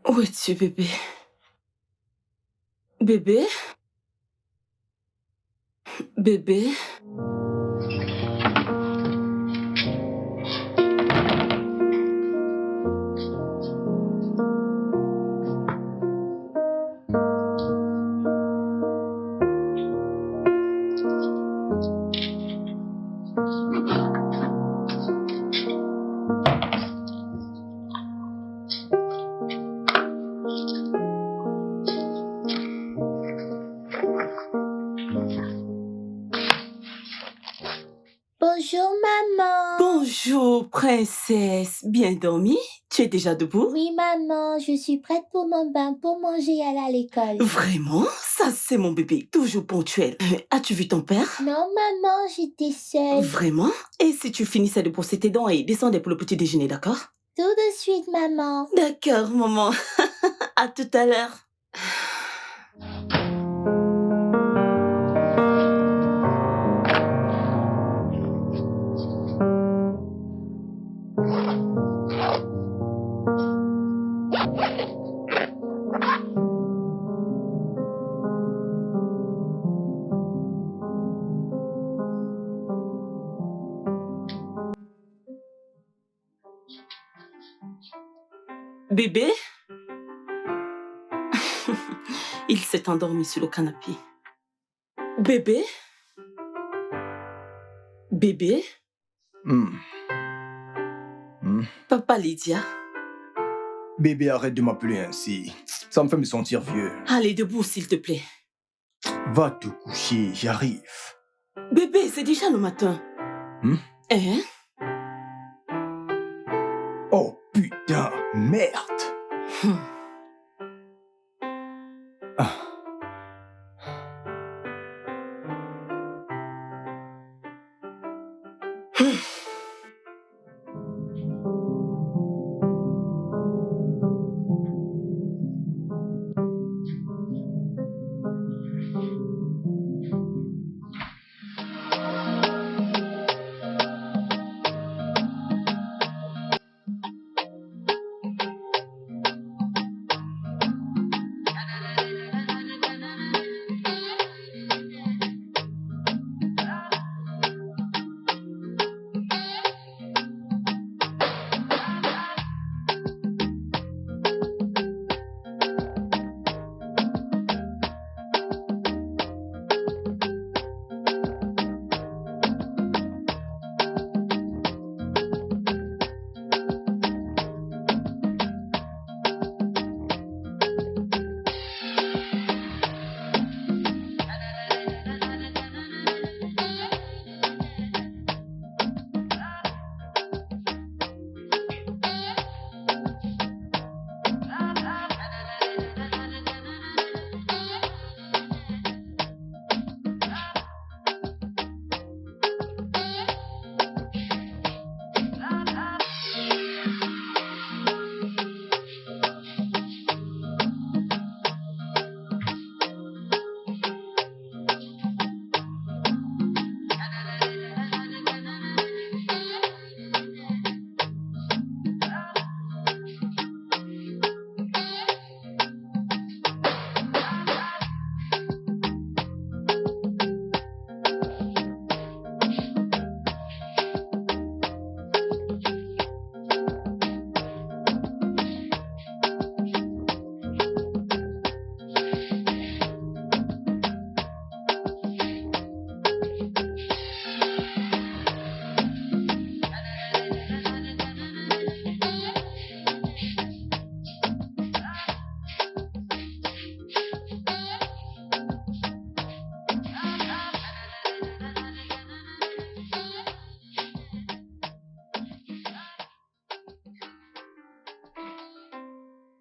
Où es-tu, bébé? Bébé? Bébé? Bonjour, maman. Bonjour, princesse. Bien dormi? Tu es déjà debout? Oui, maman, je suis prête pour mon bain, pour manger et aller à l'école. Vraiment? Ça, c'est mon bébé, toujours ponctuel. As-tu vu ton père? Non, maman, j'étais seule. Vraiment? Et si tu finissais de brosser tes dents et descendais pour le petit déjeuner, d'accord? Tout de suite, maman. D'accord, maman. À tout à l'heure. Bébé? Il s'est endormi sur le canapé. Bébé? Bébé? Papa Lydia? Bébé, arrête de m'appeler ainsi. Ça me fait me sentir vieux. Allez, debout, s'il te plaît. Va te coucher, j'arrive. Bébé, c'est déjà le matin. Hein? Oh putain, merde. Ah.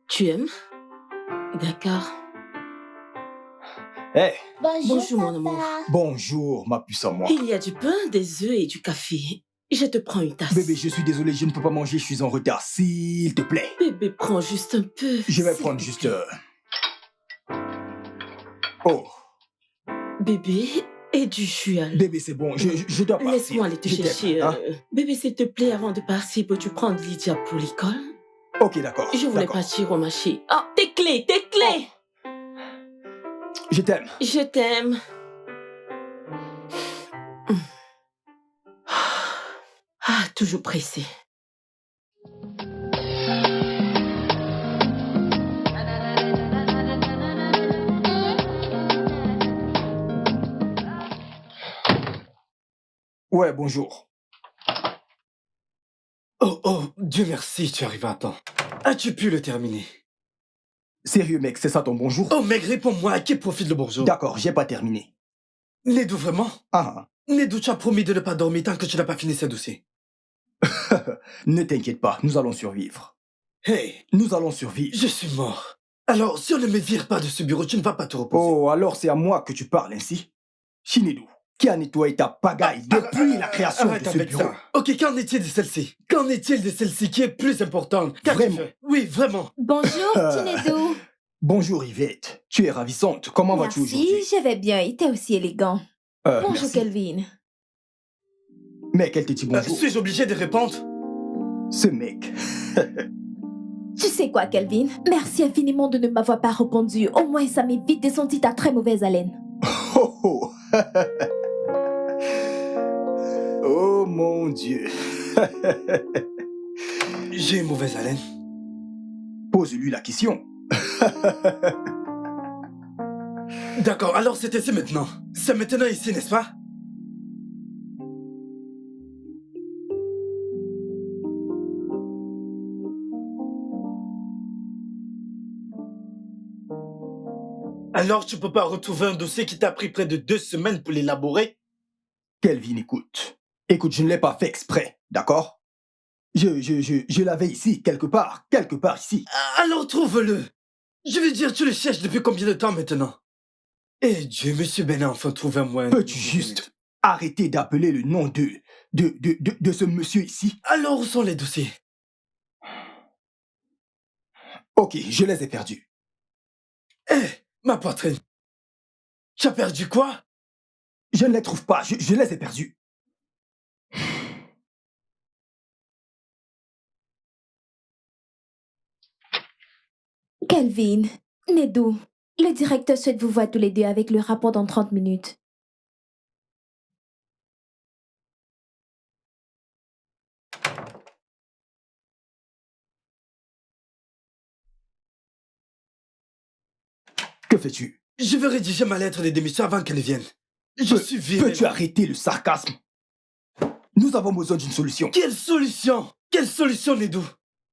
Tu aimes? D'accord. Hey, Bonjour, mon amour. papa. bonjour, ma puce à moi. Il y a du pain, des œufs et du café. Je te prends une tasse. Bébé, je suis désolé, je ne peux pas manger, je suis en retard. S'il te plaît. Bébé, prends juste un peu. Je vais s'il prendre te juste... plaît. Oh, Bébé, et du jus alors. bébé, c'est bon, je dois partir. Laisse-moi aller te Je t'aime, chercher. hein. Bébé, s'il te plaît, avant de partir, peux-tu prendre Lydia pour l'école? Ok, d'accord. Je voulais d'accord. partir au marché. Ah, tes clés, tes clés! Je t'aime. Je t'aime. Ah, toujours pressé. Ouais, bonjour. Oh, Dieu merci, tu arrives à temps. As-tu pu le terminer? Sérieux, mec, c'est ça ton bonjour? Oh, mec, réponds-moi, à qui profite le bonjour? D'accord, j'ai pas terminé. Nedou, vraiment? Ah, Nedou, tu as promis de ne pas dormir tant que tu n'as pas fini ce dossier. ne t'inquiète pas, nous allons survivre. Hey, Nous allons survivre. je suis mort. Alors, si on ne me vire pas de ce bureau, tu ne vas pas te reposer. Oh, alors c'est à moi que tu parles ainsi? Shinedou, qui a nettoyé ta pagaille depuis la création Arrête de ce avec bureau? ça. Ok, qu'en est-il de celle-ci? Qu'en est-il de celle-ci qui est plus importante? Qu'as-tu Vraiment? fait? Oui, vraiment. Bonjour, Tinedou. Bonjour Yvette, tu es ravissante. Comment vas-tu Merci, aujourd'hui? je vais bien. Et t'es aussi élégant. Bonjour, Merci. Kelvin. Mec, elle te dit bonjour. Suis-je obligé de répondre? Ce mec. Tu sais quoi, Kelvin? Merci infiniment de ne m'avoir pas répondu. Au moins, ça m'évite de sentir ta très mauvaise haleine. Oh, oh. Oh mon Dieu. J'ai une mauvaise haleine. Pose-lui la question. D'accord, alors c'est ici maintenant. C'est maintenant ici, n'est-ce pas? Alors tu peux pas retrouver un dossier qui t'a pris près de 2 semaines pour l'élaborer? Kelvin, écoute. Écoute, je ne l'ai pas fait exprès, d'accord? Je l'avais ici, quelque part ici. Alors trouve-le. Je veux dire, tu le cherches depuis combien de temps maintenant? Eh Dieu, monsieur Ben a enfin trouvé un moyen. Peux-tu juste arrêter d'appeler le nom de ce monsieur ici? Alors où sont les dossiers? Ok, je les ai perdus. Eh, ma poitrine. Tu as perdu quoi? Je ne les trouve pas, je les ai perdus. Kelvin, Nedou, le directeur souhaite vous voir tous les deux avec le rapport dans 30 minutes. Que fais-tu? Je veux rédiger ma lettre de démission avant qu'elle vienne. Je suis viré. Peux-tu arrêter le sarcasme? Nous avons besoin d'une solution. Quelle solution? Quelle solution, Nedou?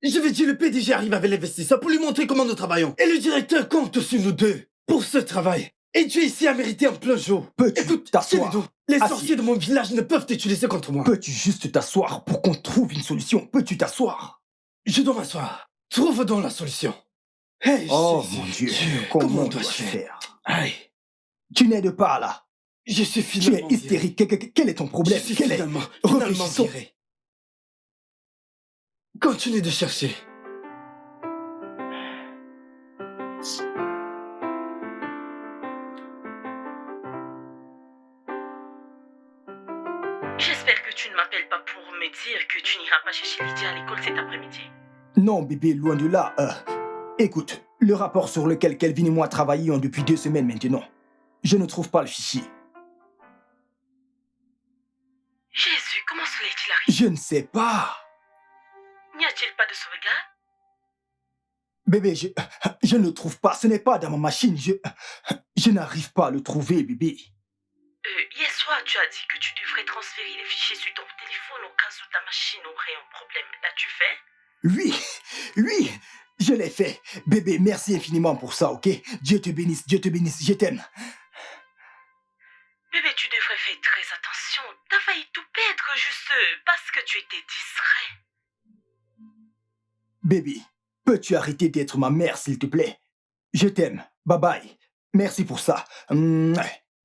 Je veux dire, le PDG arrive avec l'investisseur pour lui montrer comment nous travaillons. Et le directeur compte sur nous deux pour ce travail. Et tu es ici à mériter en plein jour. Peux-tu Écoute, t'asseoir? Nedou, les Assis. sorciers de mon village ne peuvent t'utiliser contre moi. Peux-tu juste t'asseoir pour qu'on trouve une solution? Peux-tu t'asseoir? Je dois m'asseoir. Trouve donc la solution. Hey, Oh Jésus, mon Dieu, comment comment dois-je dois-je faire? faire? Aïe, Tu n'aides pas là. je suis Tu es finalement viré. hystérique. Quel est ton Je problème? suis Quel est... finalement Réfléchissons. viré. Continue de chercher. J'espère que tu ne m'appelles pas pour me dire que tu n'iras pas chercher Lydia à l'école cet après-midi. Non, bébé, loin de là. Écoute, le rapport sur lequel Kelvin et moi travaillions depuis 2 semaines maintenant, je ne trouve pas le fichier. Jésus, comment cela est-il arrivé? Je ne sais pas. N'y a-t-il pas de sauvegarde? Bébé, je ne le trouve pas. Ce n'est pas dans ma machine. Je n'arrive pas à le trouver, bébé. Hier soir, tu as dit que tu devrais transférer les fichiers sur ton téléphone au cas où ta machine aurait un problème. L'as-tu fait? Oui, je l'ai fait. Bébé, merci infiniment pour ça, ok? Dieu te bénisse, je t'aime. Bébé, tu devrais faire très attention. T'as failli tout perdre juste parce que tu étais distrait. Bébé, peux-tu arrêter d'être ma mère, s'il te plaît? Je t'aime. Bye bye. Merci pour ça.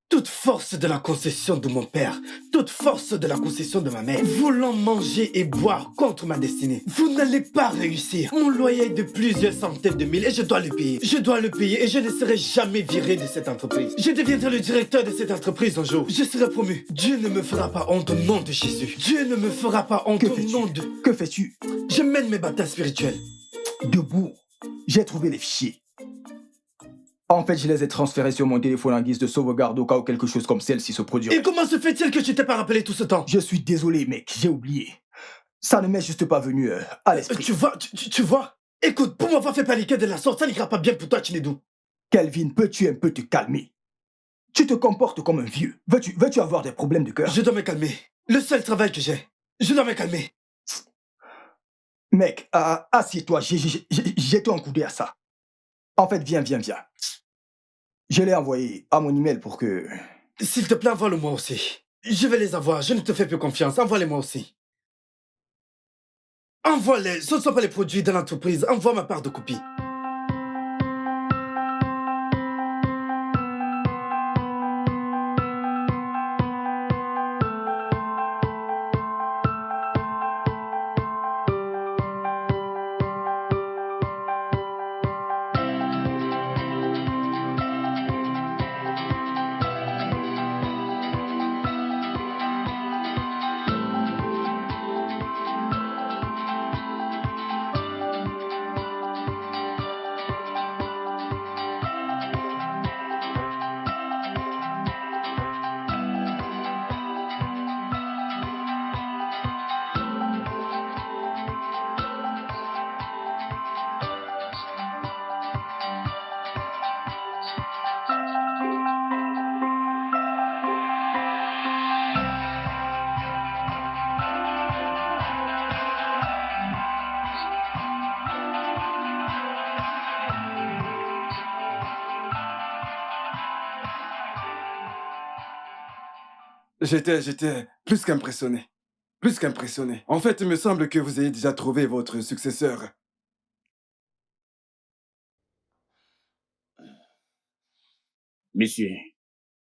Toute force de la concession de mon père, toute force de la concession de ma mère, voulant manger et boire contre ma destinée, vous n'allez pas réussir. Mon loyer est de plusieurs centaines de mille et je dois le payer. Je dois le payer et je ne serai jamais viré de cette entreprise. Je deviendrai le directeur de cette entreprise un jour. Je serai promu. Dieu ne me fera pas honte au nom de Jésus. Dieu ne me fera pas honte au nom de... Que fais-tu? Je mène mes batailles spirituelles. Debout. J'ai trouvé les fichiers. En fait, je les ai transférés sur mon téléphone en guise de sauvegarde au cas où quelque chose comme celle-ci se produirait. Et comment se fait-il que tu t'es pas rappelé tout ce temps? Je suis désolé, mec, j'ai oublié. Ça ne m'est juste pas venu à l'esprit. Tu vois? Écoute, pour m'avoir fait paniquer de la sorte, ça n'ira pas bien pour toi, Chinedou. Kelvin, peux-tu un peu te calmer? Tu te comportes comme un vieux. Veux-tu avoir des problèmes de cœur? Je dois me calmer. Le seul travail que j'ai. Je dois me calmer. Mec, assieds-toi, j'ai tout encodé à ça. En fait, viens. Je l'ai envoyé à mon email pour que... S'il te plaît, envoie-le-moi aussi. Je vais les avoir, je ne te fais plus confiance. Envoie-les-moi aussi. Envoie-les, ce ne sont pas les produits de l'entreprise. Envoie ma part de copie. J'étais plus qu'impressionné. Plus qu'impressionné. En fait, il me semble que vous ayez déjà trouvé votre successeur. Monsieur,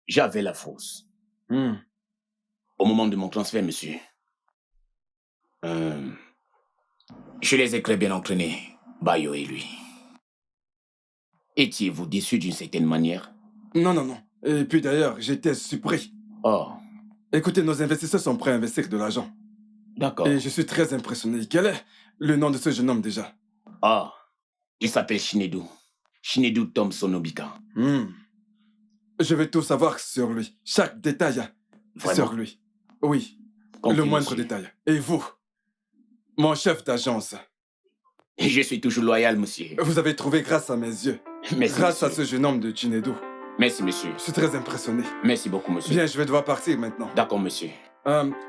j'avais la fausse. Au moment de mon transfert, monsieur. Je les ai très bien entraînés, Bayo et lui. Étiez-vous déçu d'une certaine manière? Non. Et puis d'ailleurs, j'étais surpris. Oh. Écoutez, nos investisseurs sont prêts à investir de l'argent. D'accord. Et je suis très impressionné. Quel est le nom de ce jeune homme déjà? Ah, il s'appelle Chinedou. Chinedou Thompson Obika. Je veux tout savoir sur lui. Chaque détail Vraiment? sur lui. Oui, Compris, le moindre monsieur. détail. Et vous, mon chef d'agence, Je suis toujours loyal, monsieur. vous avez trouvé grâce à mes yeux. Merci, Grâce à monsieur. ce jeune homme de Chinedou. Merci, monsieur. Je suis très impressionné. Merci beaucoup, monsieur. Bien, je vais devoir partir maintenant. D'accord, monsieur.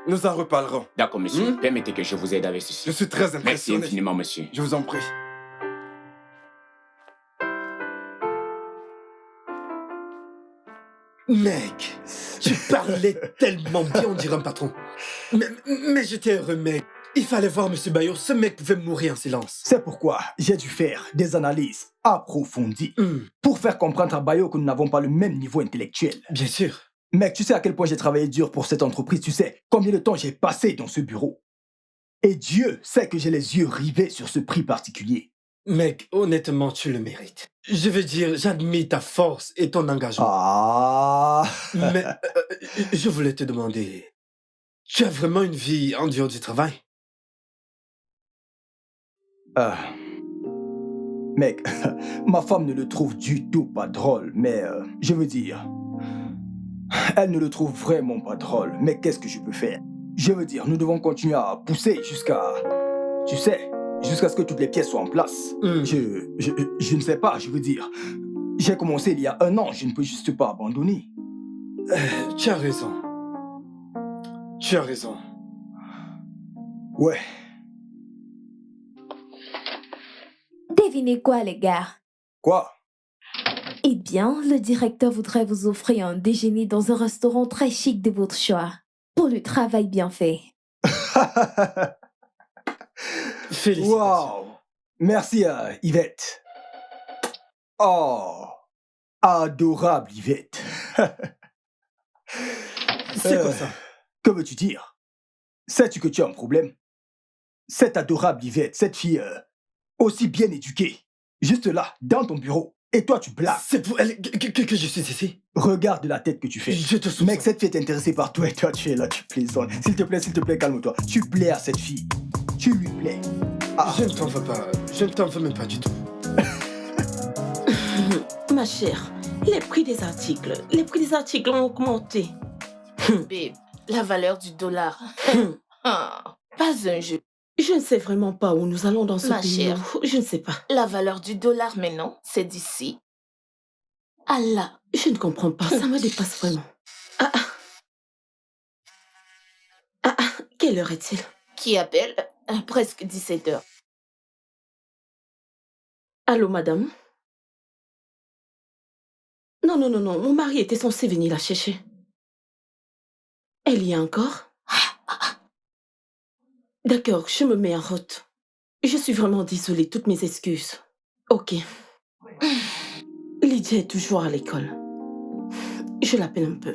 Nous en reparlerons. D'accord, monsieur. Permettez que je vous aide avec ceci. Je suis très Merci impressionné. infiniment, monsieur. Je vous en prie. Mec, tu parlais tellement bien, on dirait un patron. Mais j'étais heureux, mec. Il fallait voir M. Bayo, ce mec pouvait mourir en silence. C'est pourquoi j'ai dû faire des analyses approfondies pour faire comprendre à Bayo que nous n'avons pas le même niveau intellectuel. Bien sûr. Mec, tu sais à quel point j'ai travaillé dur pour cette entreprise, tu sais combien de temps j'ai passé dans ce bureau. Et Dieu sait que j'ai les yeux rivés sur ce prix particulier. Mec, honnêtement, tu le mérites. Je veux dire, j'admire ta force et ton engagement. Ah. Mais je voulais te demander, tu as vraiment une vie en dehors du travail? Mec, ma femme ne le trouve du tout pas drôle, mais je veux dire, elle ne le trouve vraiment pas drôle, mais qu'est-ce que je peux faire? Je veux dire, nous devons continuer à pousser jusqu'à, tu sais, jusqu'à ce que toutes les pièces soient en place. Je ne sais pas, je veux dire, j'ai commencé il y a 1 an, je ne peux juste pas abandonner. Tu as raison. Tu as raison. Ouais. Devinez quoi, les gars? Quoi? Eh bien, le directeur voudrait vous offrir un déjeuner dans un restaurant très chic de votre choix, pour le travail bien fait. Félicitations. Waouh! Merci à Yvette. Oh, adorable Yvette. C'est quoi ça? Que veux-tu dire? Sais-tu que tu as un problème? Cette adorable Yvette, cette fille aussi bien éduquée, juste là, dans ton bureau, et toi tu blagues. C'est pour elle que je suis ici. Regarde la tête que tu fais. Je te soupçonne. Mec, cette fille est intéressée par toi et toi tu es là, tu plaisantes. S'il te plaît, calme-toi. Tu plais à cette fille. Tu lui plais. Ah. Je ne t'en veux pas. Je ne t'en veux même pas du tout. Ma chère, les prix des articles ont augmenté. Babe, la valeur du dollar. Pas un jeu. Je ne sais vraiment pas où nous allons dans ce Ma pays. chère. Je ne sais pas. La valeur du dollar, mais non, c'est d'ici. Allah, je ne comprends pas. Ça me dépasse vraiment. Quelle heure est-il? Qui appelle? Presque 17h. Allô, madame? Non, mon mari était censé venir la chercher. Elle y est encore? D'accord, je me mets en route. Je suis vraiment désolée, toutes mes excuses. Ok. Lydia est toujours à l'école. Je l'appelle un peu.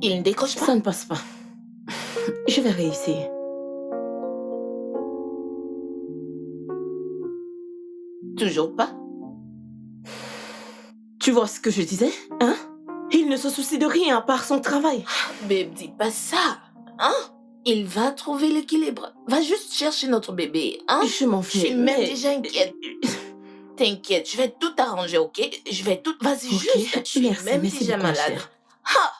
Il ne décroche pas. Ça ne passe pas. Je vais réessayer. Toujours pas. Tu vois ce que je disais, hein? Il ne se soucie de rien à part son travail. Babe, dis pas ça, hein? Il va trouver l'équilibre. Va juste chercher notre bébé, hein? Je m'en Je fais. suis même déjà inquiète. T'inquiète, je vais tout arranger, ok? Je vais tout... Vas-y, Ok, juste, je suis merci, même merci déjà beaucoup, ma malade. chère. Ha!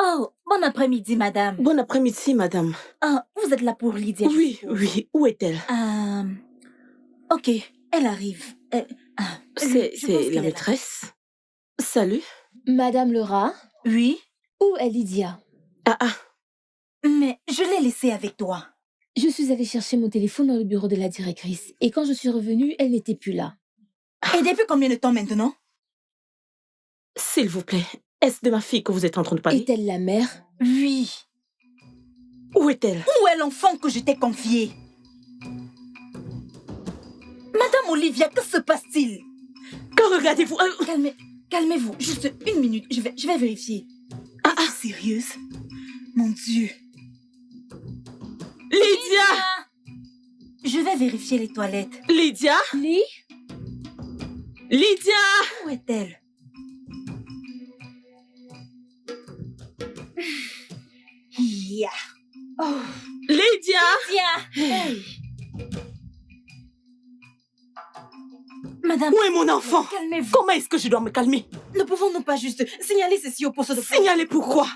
Oh, bon après-midi, madame. Bon après-midi, madame. Ah, vous êtes là pour Lydia, je Oui, suppose. oui. Où est-elle? Ok, elle arrive. Je pense C'est qu'elle est la là. maîtresse. Salut. Madame Laura, Oui, où est Lydia? mais je l'ai laissée avec toi. Je suis allée chercher mon téléphone dans le bureau de la directrice et quand je suis revenue, elle n'était plus là. Et depuis combien de temps maintenant? S'il vous plaît, est-ce de ma fille que vous êtes en train de parler? Est-elle la mère? Oui. Où est-elle? Où est l'enfant que je t'ai confié? Madame Olivia, que se passe-t-il? Que regardez-vous? Calmez-vous, juste une minute, je vais vérifier. Es-tu sérieuse? Mon Dieu. Lydia! Je vais vérifier les toilettes. Lydia? Lydia! Où est-elle? Yeah. Oh, Lydia! Hey. Madame, Où est mon enfant? calmez-vous. Comment est-ce que je dois me calmer? Ne pouvons-nous pas juste signaler ceci au poste de police? Signaler pourquoi?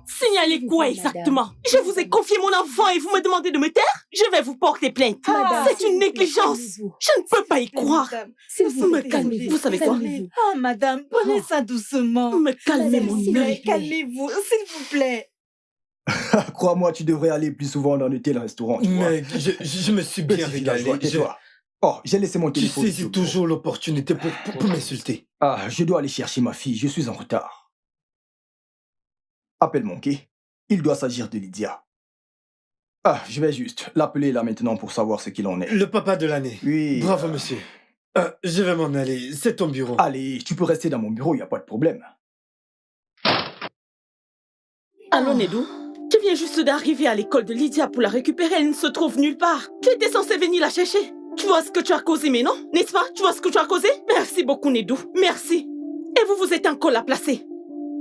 Signaler quoi Madame. exactement? Je vous ai confié mon enfant et vous me demandez de me taire? Je vais vous porter plainte. Madame, C'est une négligence. calmez-vous. Je ne peux pas y croire. Madame, S'il vous vous me plaît, calmez. Vous savez quoi? calmez-vous. Oh, madame, prenez ça doucement. Me calmer Madame, mon s'il vous œil. plaît. Calmez-vous, s'il vous plaît. Crois-moi, tu devrais aller plus souvent dans de tels restaurants, tu vois. Mec, je me suis bien Petit régalé. villageois, tais-toi. Oh, j'ai laissé mon Tu téléphone. saisis sur le toujours l'opportunité pour m'insulter. Ah, je dois aller chercher ma fille, je suis en retard. Appelle Monkey. Il doit s'agir de Lydia. Ah, je vais juste l'appeler là maintenant pour savoir ce qu'il en est. Le papa de l'année. Oui. Bravo, monsieur. Je vais m'en aller. C'est ton bureau. Allez, tu peux rester dans mon bureau, y a pas de problème. Allô, Nedou? Tu viens juste d'arriver à l'école de Lydia pour la récupérer. Elle ne se trouve nulle part. Tu étais censé venir la chercher. Tu vois ce que tu as causé, mais non? N'est-ce pas? Tu vois ce que tu as causé? Merci beaucoup, Nedou. Merci. Et vous, vous êtes encore là placé.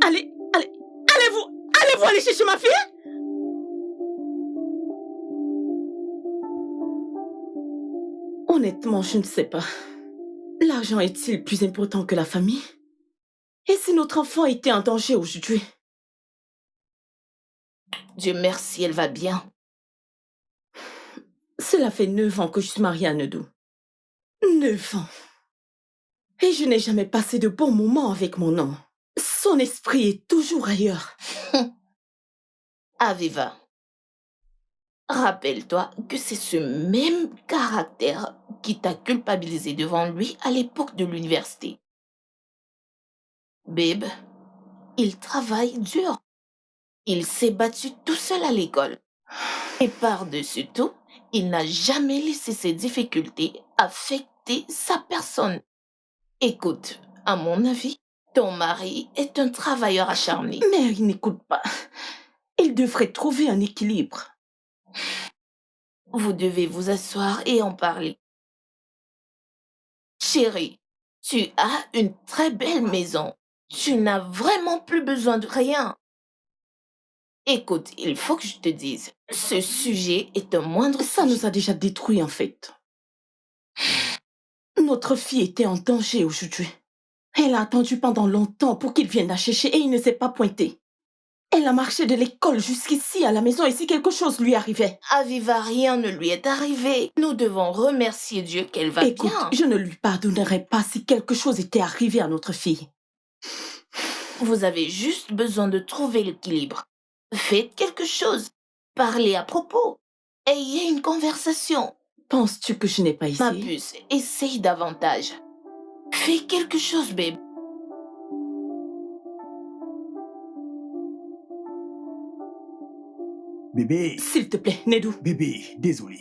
Allez-vous aller chercher ma fille? Honnêtement, je ne sais pas. L'argent est-il plus important que la famille? Et si notre enfant était en danger aujourd'hui? Dieu merci, elle va bien. Cela fait 9 ans que je suis mariée à Nedou. 9 ans. Et je n'ai jamais passé de bons moments avec mon homme. Son esprit est toujours ailleurs. Aviva, rappelle-toi que c'est ce même caractère qui t'a culpabilisé devant lui à l'époque de l'université. Babe, il travaille dur. Il s'est battu tout seul à l'école. Et par-dessus tout, il n'a jamais laissé ses difficultés affecter sa personne. Écoute, à mon avis, ton mari est un travailleur acharné. Mais il n'écoute pas. Il devrait trouver un équilibre. Vous devez vous asseoir et en parler. Chérie, tu as une très belle maison. Tu n'as vraiment plus besoin de rien. Écoute, il faut que je te dise, ce sujet est un moindre Ça nous a déjà détruits en fait. Notre fille était en danger aujourd'hui. Elle a attendu pendant longtemps pour qu'il vienne la chercher et il ne s'est pas pointé. Elle a marché de l'école jusqu'ici à la maison et si quelque chose lui arrivait. Aviva, rien ne lui est arrivé. Nous devons remercier Dieu qu'elle va Écoute, bien. je ne lui pardonnerai pas si quelque chose était arrivé à notre fille. Vous avez juste besoin de trouver l'équilibre. Faites quelque chose. Parlez à propos. Ayez une conversation. Penses-tu que je n'ai pas Ma essayé? puce, essaye davantage. Fais quelque chose, babe. Bébé, S'il te plaît, Nedou. bébé, désolé.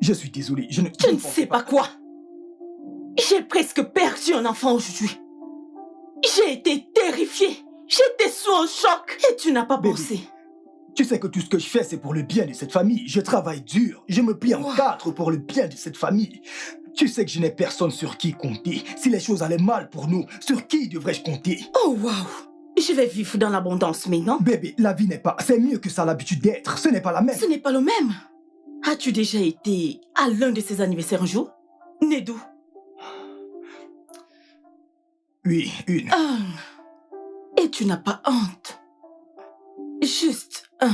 Je suis désolé, je ne Je ne sais pas quoi. J'ai presque perdu un enfant aujourd'hui. J'ai été terrifiée. J'étais sous un choc. Et tu n'as pas Baby. pensé. Tu sais que tout ce que je fais, c'est pour le bien de cette famille. Je travaille dur. Je me plie en Wow. quatre pour le bien de cette famille. Tu sais que je n'ai personne sur qui compter. Si les choses allaient mal pour nous, sur qui devrais-je compter? Oh, waouh. Je vais vivre dans l'abondance, mais non. Bébé, la vie n'est pas... C'est mieux que ça a l'habitude d'être. Ce n'est pas la même. Ce n'est pas le même. As-tu déjà été à l'un de ses anniversaires un jour? Nedou. Oui, une. Et tu n'as pas honte. Juste un.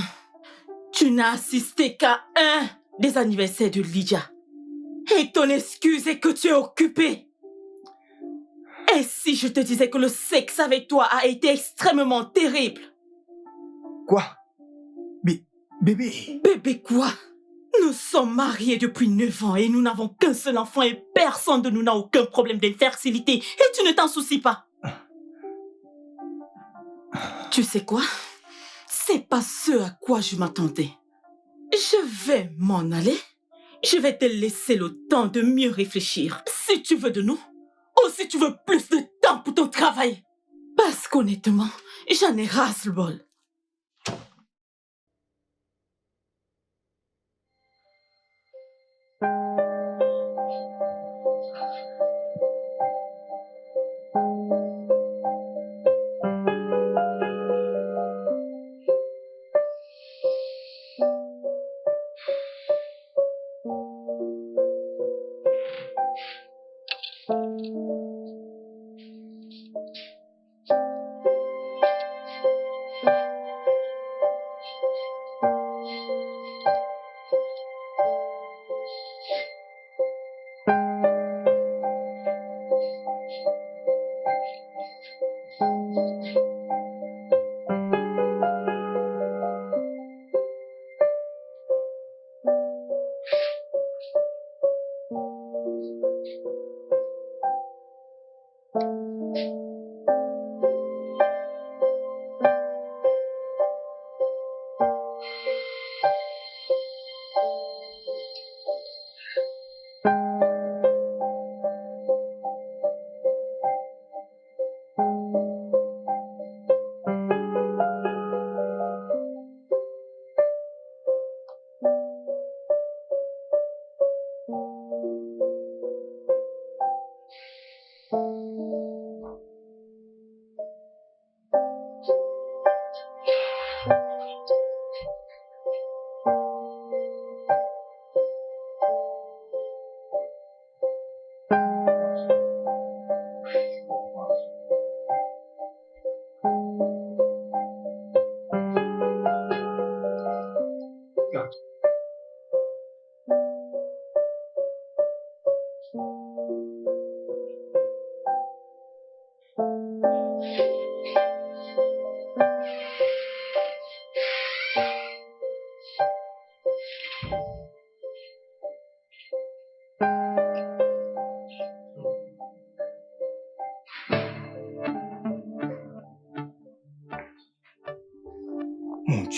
Tu n'as assisté qu'à un des anniversaires de Lydia. Et ton excuse est que tu es occupé. Et si je te disais que le sexe avec toi a été extrêmement terrible? Quoi? Bébé. Bébé quoi? Nous sommes mariés depuis 9 ans et nous n'avons qu'un seul enfant et personne de nous n'a aucun problème d'infertilité. Et tu ne t'en soucies pas. Tu sais quoi? C'est pas ce à quoi je m'attendais. Je vais m'en aller. Je vais te laisser le temps de mieux réfléchir. Si tu veux de nous, ou si tu veux plus de temps pour ton travail. Parce qu'honnêtement, j'en ai ras-le-bol.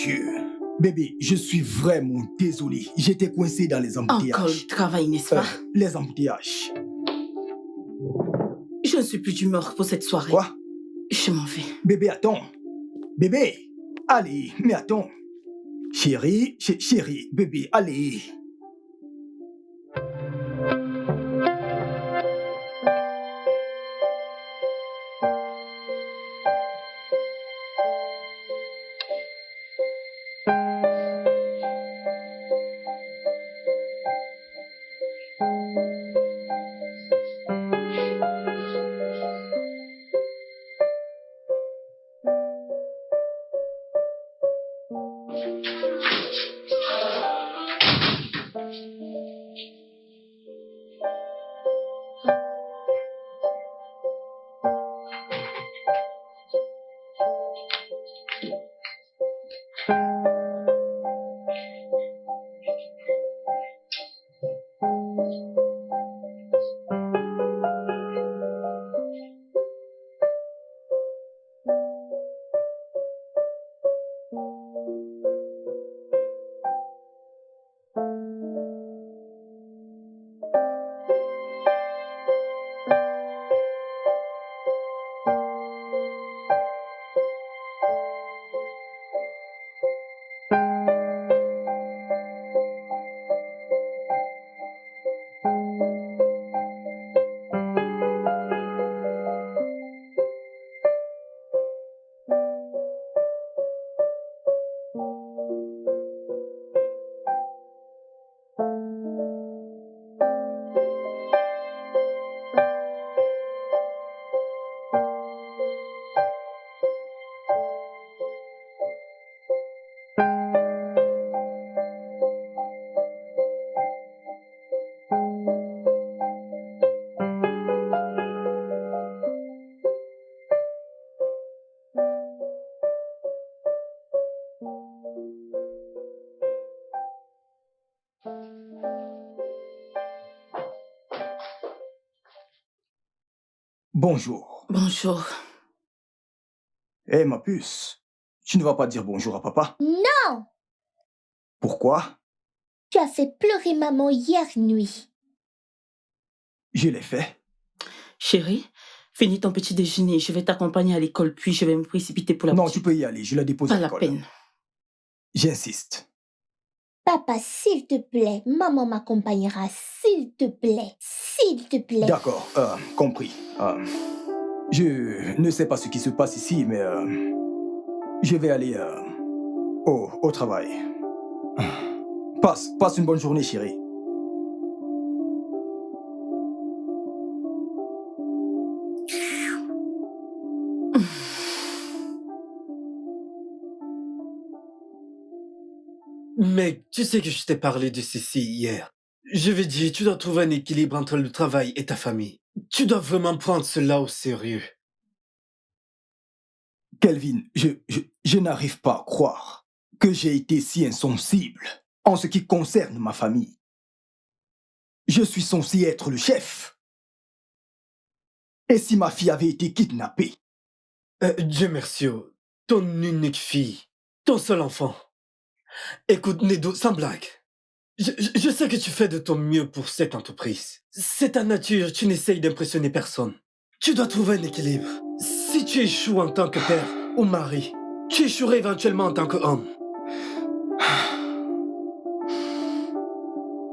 Dieu. Bébé, je suis vraiment désolé. J'étais coincé dans les Encore embouteillages. le travail, n'est-ce pas? Les embouteillages. Je ne suis plus d'humeur pour cette soirée. Quoi? Je m'en vais. Bébé, attends. Bébé, allez, mais attends. Chérie, chérie, bébé, allez. Bonjour. Bonjour. Hé, ma puce, tu ne vas pas dire bonjour à papa? Non, Pourquoi? tu as fait pleurer maman hier nuit. Je l'ai fait. Chérie, finis ton petit déjeuner. Je vais t'accompagner à l'école, puis je vais me précipiter pour la Non, boutique. tu peux y aller, je la dépose Pas à la l'école. peine. J'insiste. Papa, s'il te plaît, maman m'accompagnera, s'il te plaît, s'il te plaît. D'accord, compris. Je ne sais pas ce qui se passe ici, mais je vais aller au travail. Passe une bonne journée, chérie. Mec, tu sais que je t'ai parlé de ceci hier. Je veux dire, tu dois trouver un équilibre entre le travail et ta famille. Tu dois vraiment prendre cela au sérieux. Kelvin, je n'arrive pas à croire que j'ai été si insensible en ce qui concerne ma famille. Je suis censé être le chef. Et si ma fille avait été kidnappée? Dieu merci, ton unique fille, ton seul enfant. Écoute, Nedo, sans blague. Je sais que tu fais de ton mieux pour cette entreprise. C'est ta nature, tu n'essayes d'impressionner personne. Tu dois trouver un équilibre. Si tu échoues en tant que père ou mari, tu échoueras éventuellement en tant qu'homme.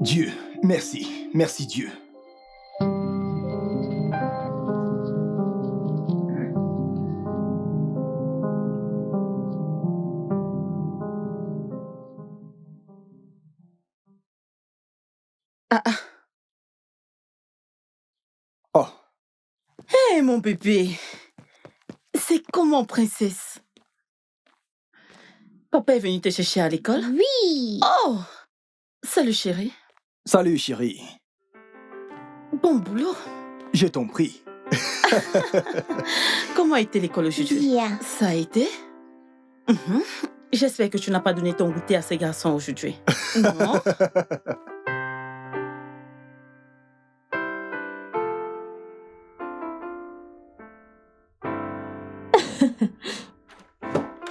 Dieu, merci. Merci Dieu. Ah, ah. Oh, Hé, mon bébé. C'est comment, princesse? Papa est venu te chercher à l'école? Oui. Oh! Salut, chérie. salut chérie. Bon boulot. Je t'en prie. Comment a été l'école aujourd'hui? Bien. Ça a été? Mhm. J'espère que tu n'as pas donné ton goûter à ces garçons aujourd'hui. Non?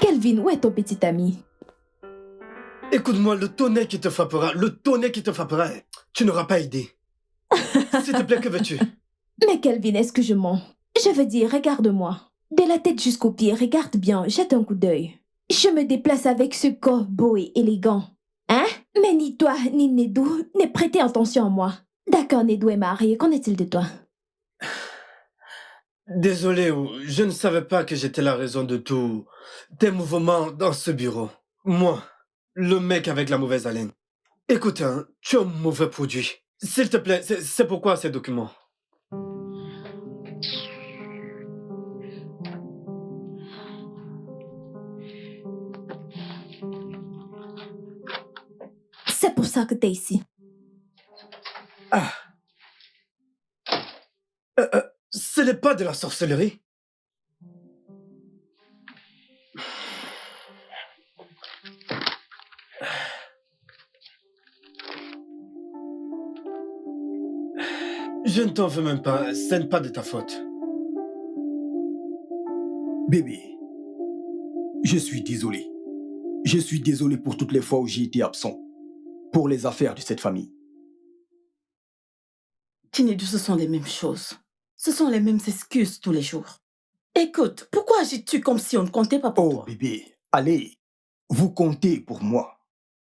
Kelvin, où est ton petit ami? Écoute-moi, le tonnerre qui te frappera, tu n'auras pas idée. S'il te plaît, que veux-tu? Mais Kelvin, est-ce que je mens? Je veux dire, regarde-moi. De la tête jusqu'aux pieds, regarde bien, jette un coup d'œil. Je me déplace avec ce corps beau et élégant. Hein? Mais ni toi, ni Nedou ne prêtez attention à moi. D'accord, Nedou est marié, qu'en est-il de toi? Désolé, je ne savais pas que j'étais la raison de tous tes mouvements dans ce bureau. Moi, le mec avec la mauvaise haleine. Écoute, hein, tu es un mauvais produit. S'il te plaît, c'est pourquoi ces documents? C'est pour ça que t'es ici. Ah. Ce n'est pas de la sorcellerie. Je ne t'en veux même pas, ce n'est pas de ta faute. Bébé, je suis désolé. Je suis désolé pour toutes les fois où j'ai été absent. Pour les affaires de cette famille. Chinedu, ce sont les mêmes choses. Ce sont les mêmes excuses tous les jours. Écoute, pourquoi agis-tu comme si on ne comptait pas pour Oh, toi? bébé, allez, vous comptez pour moi.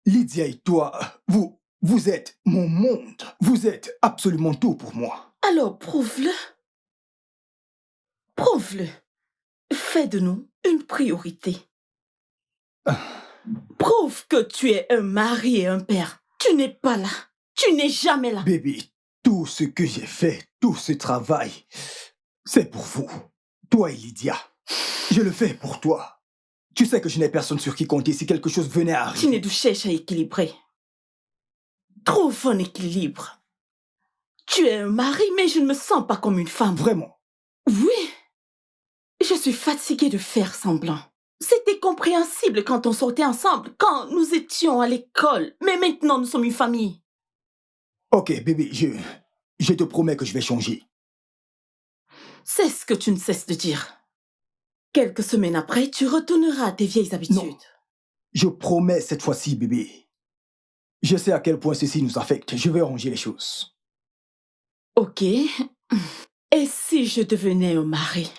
Lydia et toi, vous êtes mon monde. Vous êtes absolument tout pour moi. Alors, prouve-le. Prouve-le. Fais de nous une priorité. Prouve que tu es un mari et un père. Tu n'es pas là. Tu n'es jamais là. Bébé, tout ce que j'ai fait, tout ce travail, c'est pour vous. Toi et Lydia. Je le fais pour toi. Tu sais que je n'ai personne sur qui compter si quelque chose venait à arriver. Chinedu cherche à équilibrer. Trouve un équilibre. Tu es un mari, mais je ne me sens pas comme une femme. Vraiment? Oui. Je suis fatiguée de faire semblant. C'était compréhensible quand on sortait ensemble, quand nous étions à l'école. Mais maintenant, nous sommes une famille. Ok, bébé, je te promets que je vais changer. C'est ce que tu ne cesses de dire. Quelques semaines après, tu retourneras à tes vieilles habitudes. Non. Je promets cette fois-ci, bébé. Je sais à quel point ceci nous affecte. Je vais arranger les choses. Ok. Et si je devenais un mari?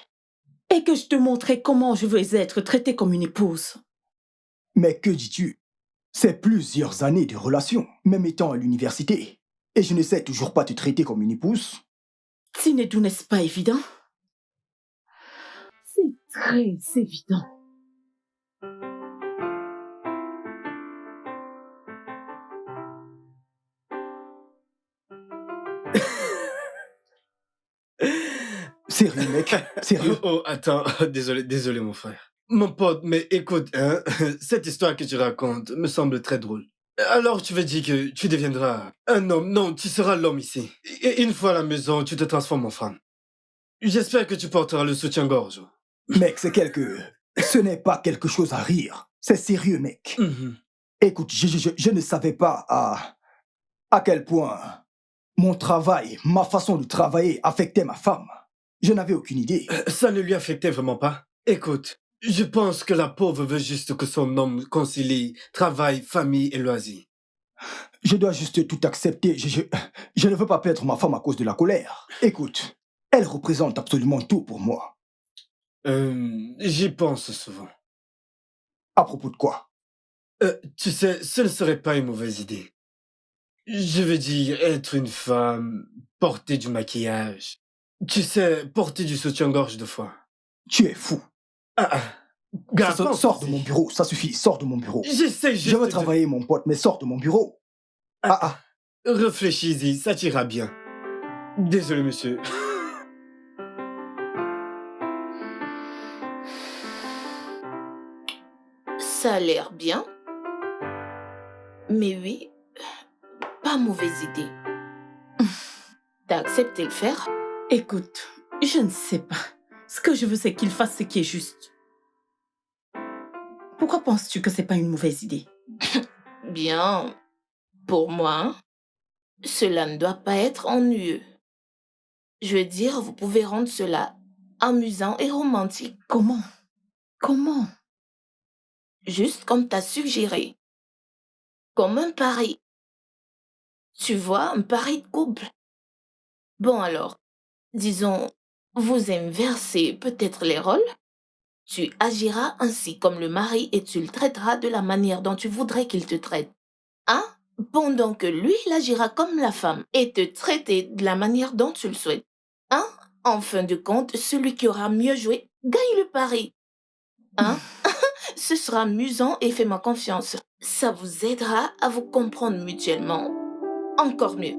Et que je te montrais comment je veux être traitée comme une épouse? Mais que dis-tu? C'est plusieurs années de relation, même étant à l'université. Et je ne sais toujours pas te traiter comme une épouse. Tinedou, n'est-ce pas évident? C'est très évident. Sérieux, mec? Sérieux? Oh, attends, désolé mon frère. Mon pote, mais écoute, hein, cette histoire que tu racontes me semble très drôle. Alors tu veux dire que tu deviendras un homme? Non, tu seras l'homme ici. Et une fois à la maison, tu te transformes en femme. J'espère que tu porteras le soutien-gorge. Mec, ce n'est pas quelque chose à rire. C'est sérieux, mec. Écoute, je ne savais pas à quel point mon travail, ma façon de travailler affectait ma femme. Je n'avais aucune idée. Ça ne lui affectait vraiment pas. Écoute, je pense que la pauvre veut juste que son homme concilie travail, famille et loisirs. Je dois juste tout accepter. Je ne veux pas perdre ma femme à cause de la colère. Écoute, elle représente absolument tout pour moi. J'y pense souvent. À propos de quoi? Tu sais, ce ne serait pas une mauvaise idée. Je veux dire, être une femme, porter du maquillage. Tu sais, porter du soutien-gorge de fois. Tu es fou. Gars, sors de mon bureau, ça suffit, sors de mon bureau. J'essaie juste Je veux travailler, mon pote, mais sors de mon bureau. Réfléchis-y, ça t'ira bien. Désolé, monsieur. Ça a l'air bien. Mais oui, pas mauvaise idée. T'as accepté le faire? Écoute, je ne sais pas. Ce que je veux, c'est qu'il fasse ce qui est juste. Pourquoi penses-tu que c'est pas une mauvaise idée? Bien, pour moi, cela ne doit pas être ennuyeux. Je veux dire, vous pouvez rendre cela amusant et romantique. Comment? Comment? Juste comme t'as suggéré. comme un pari. Tu vois, un pari de couple. Bon alors, disons, vous inversez peut-être les rôles. Tu agiras ainsi comme le mari et tu le traiteras de la manière dont tu voudrais qu'il te traite. Hein? Pendant que lui, il agira comme la femme et te traiter de la manière dont tu le souhaites. Hein? En fin de compte, celui qui aura mieux joué gagne le pari. Hein? Ce sera amusant et fais-moi confiance. Ça vous aidera à vous comprendre mutuellement. Encore mieux.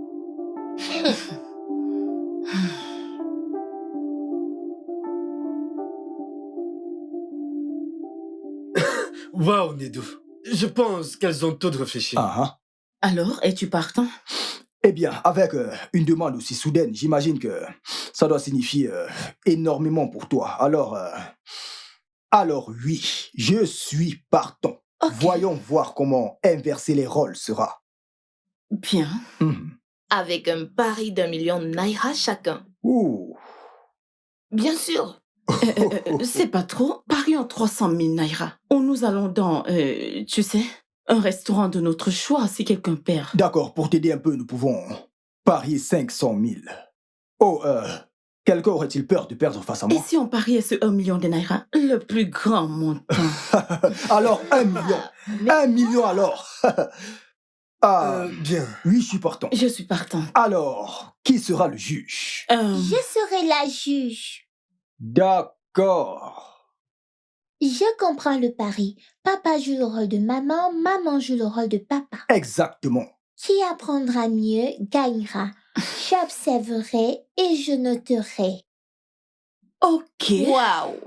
Waouh, Nedou. Je pense qu'elles ont toutes réfléchi. Ah, Alors, es-tu partant? Eh bien, avec une demande aussi soudaine, j'imagine que ça doit signifier énormément pour toi. Alors oui, je suis partant. Ok. Voyons voir comment inverser les rôles sera. Bien. Mhm. Avec un pari d'1 million de naira chacun. Ouh. Bien sûr. C'est pas trop. Parions 300 000 naira. Ou nous allons dans, tu sais, un restaurant de notre choix si quelqu'un perd. D'accord, pour t'aider un peu, nous pouvons parier 500 000. Oh, quelqu'un aurait-il peur de perdre face à Et moi? si on pariait ce 1 million de naira, le plus grand montant? Alors, 1 million. 1 million alors. Ah, Bien. oui, je suis partant. Je suis partant. Alors, qui sera le juge? Je serai la juge. D'accord. Je comprends le pari. Papa joue le rôle de maman, maman joue le rôle de papa. Exactement. Qui apprendra mieux gagnera. J'observerai et je noterai. Ok. Waouh.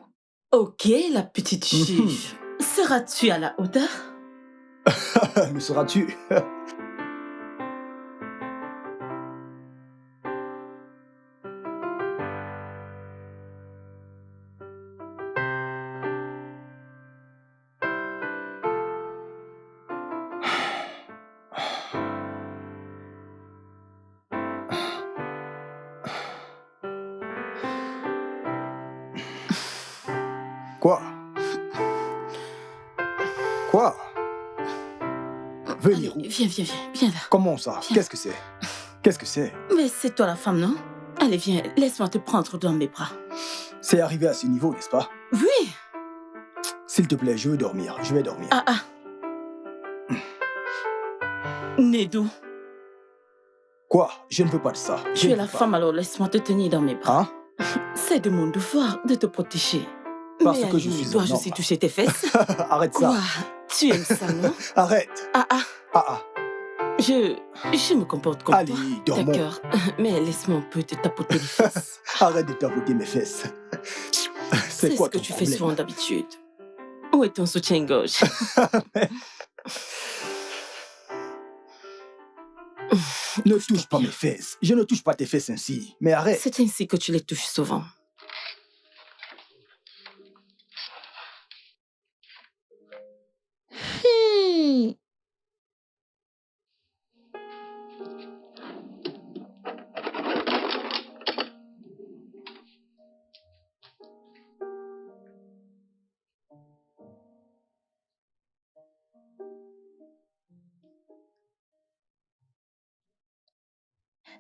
Ok, la petite juge. Seras-tu à la hauteur? Le seras-tu? Quoi? Quoi? Venir où? Allez, viens là. Comment ça? Viens. Qu'est-ce que c'est? Qu'est-ce que c'est? Mais c'est toi la femme, non? Allez, viens, laisse-moi te prendre dans mes bras. C'est arrivé à ce niveau, n'est-ce pas? Oui. S'il te plaît, je veux dormir. Je vais dormir. Ah. Nedou, Quoi? Je ne veux pas de ça. Je tu ne es veux la pas. femme, alors laisse-moi te tenir dans mes bras. Hein? C'est de mon devoir de te protéger. Parce Mais que je allez, suis un dois-je homme. aussi toucher tes fesses? Arrête ça. Quoi? Tu aimes ça, non? Arrête. Ah. Ah. Je me comporte comme Allez, toi. dormons. D'accord. Mais laisse-moi un peu te tapoter les fesses. Arrête de tapoter mes fesses. C'est quoi ce que ton tu fais problème? souvent d'habitude. Où est ton soutien-gorge? Ne touche pas mes fesses. Je ne touche pas tes fesses ainsi. Mais arrête. C'est ainsi que tu les touches souvent.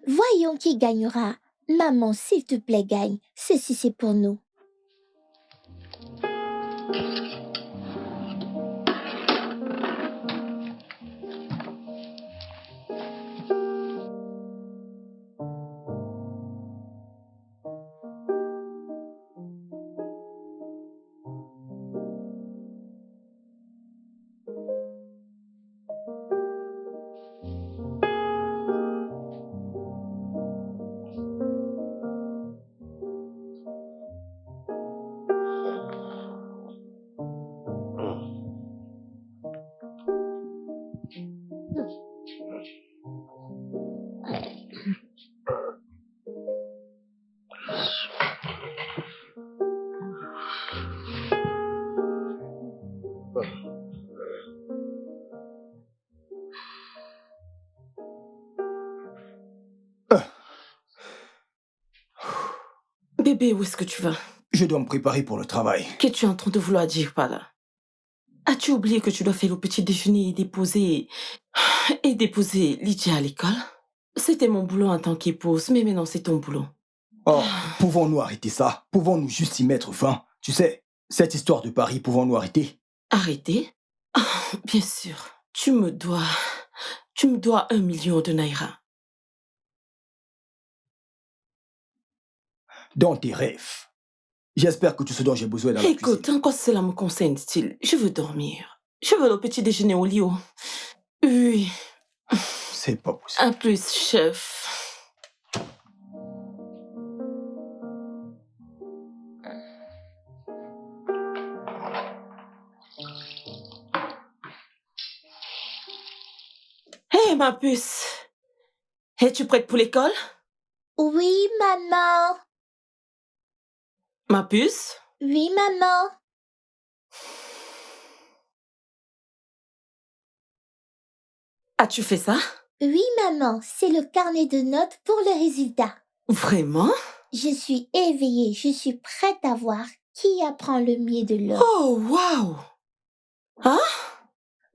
Voyons qui gagnera. Maman, s'il te plaît, gagne. Ceci, c'est pour nous. Bébé, où est-ce que tu vas? Je dois me préparer pour le travail. Qu'es-tu en train de vouloir dire par là? As-tu oublié que tu dois faire le petit déjeuner et déposer Lydia à l'école? C'était mon boulot en tant qu'épouse, mais maintenant c'est ton boulot. Oh, pouvons-nous arrêter ça? Pouvons-nous juste y mettre fin? Tu sais, cette histoire de Paris, pouvons-nous arrêter? Arrêter? Bien sûr. Tu me dois 1 million de naira. Dans tes rêves. J'espère que tout ce dont j'ai besoin est dans la Écoute, cuisine. en quoi cela me concerne-t-il? Je veux dormir. Je veux le petit déjeuner au lit. Oui. C'est pas possible. À plus, chef. Hé, ma puce. Es-tu prête pour l'école? Oui, maman. Ma puce? Oui, maman. As-tu fait ça? Oui, maman. C'est le carnet de notes pour le résultat. Vraiment? Je suis éveillée. Je suis prête à voir qui apprend le mieux de l'autre. Oh, waouh! Hein?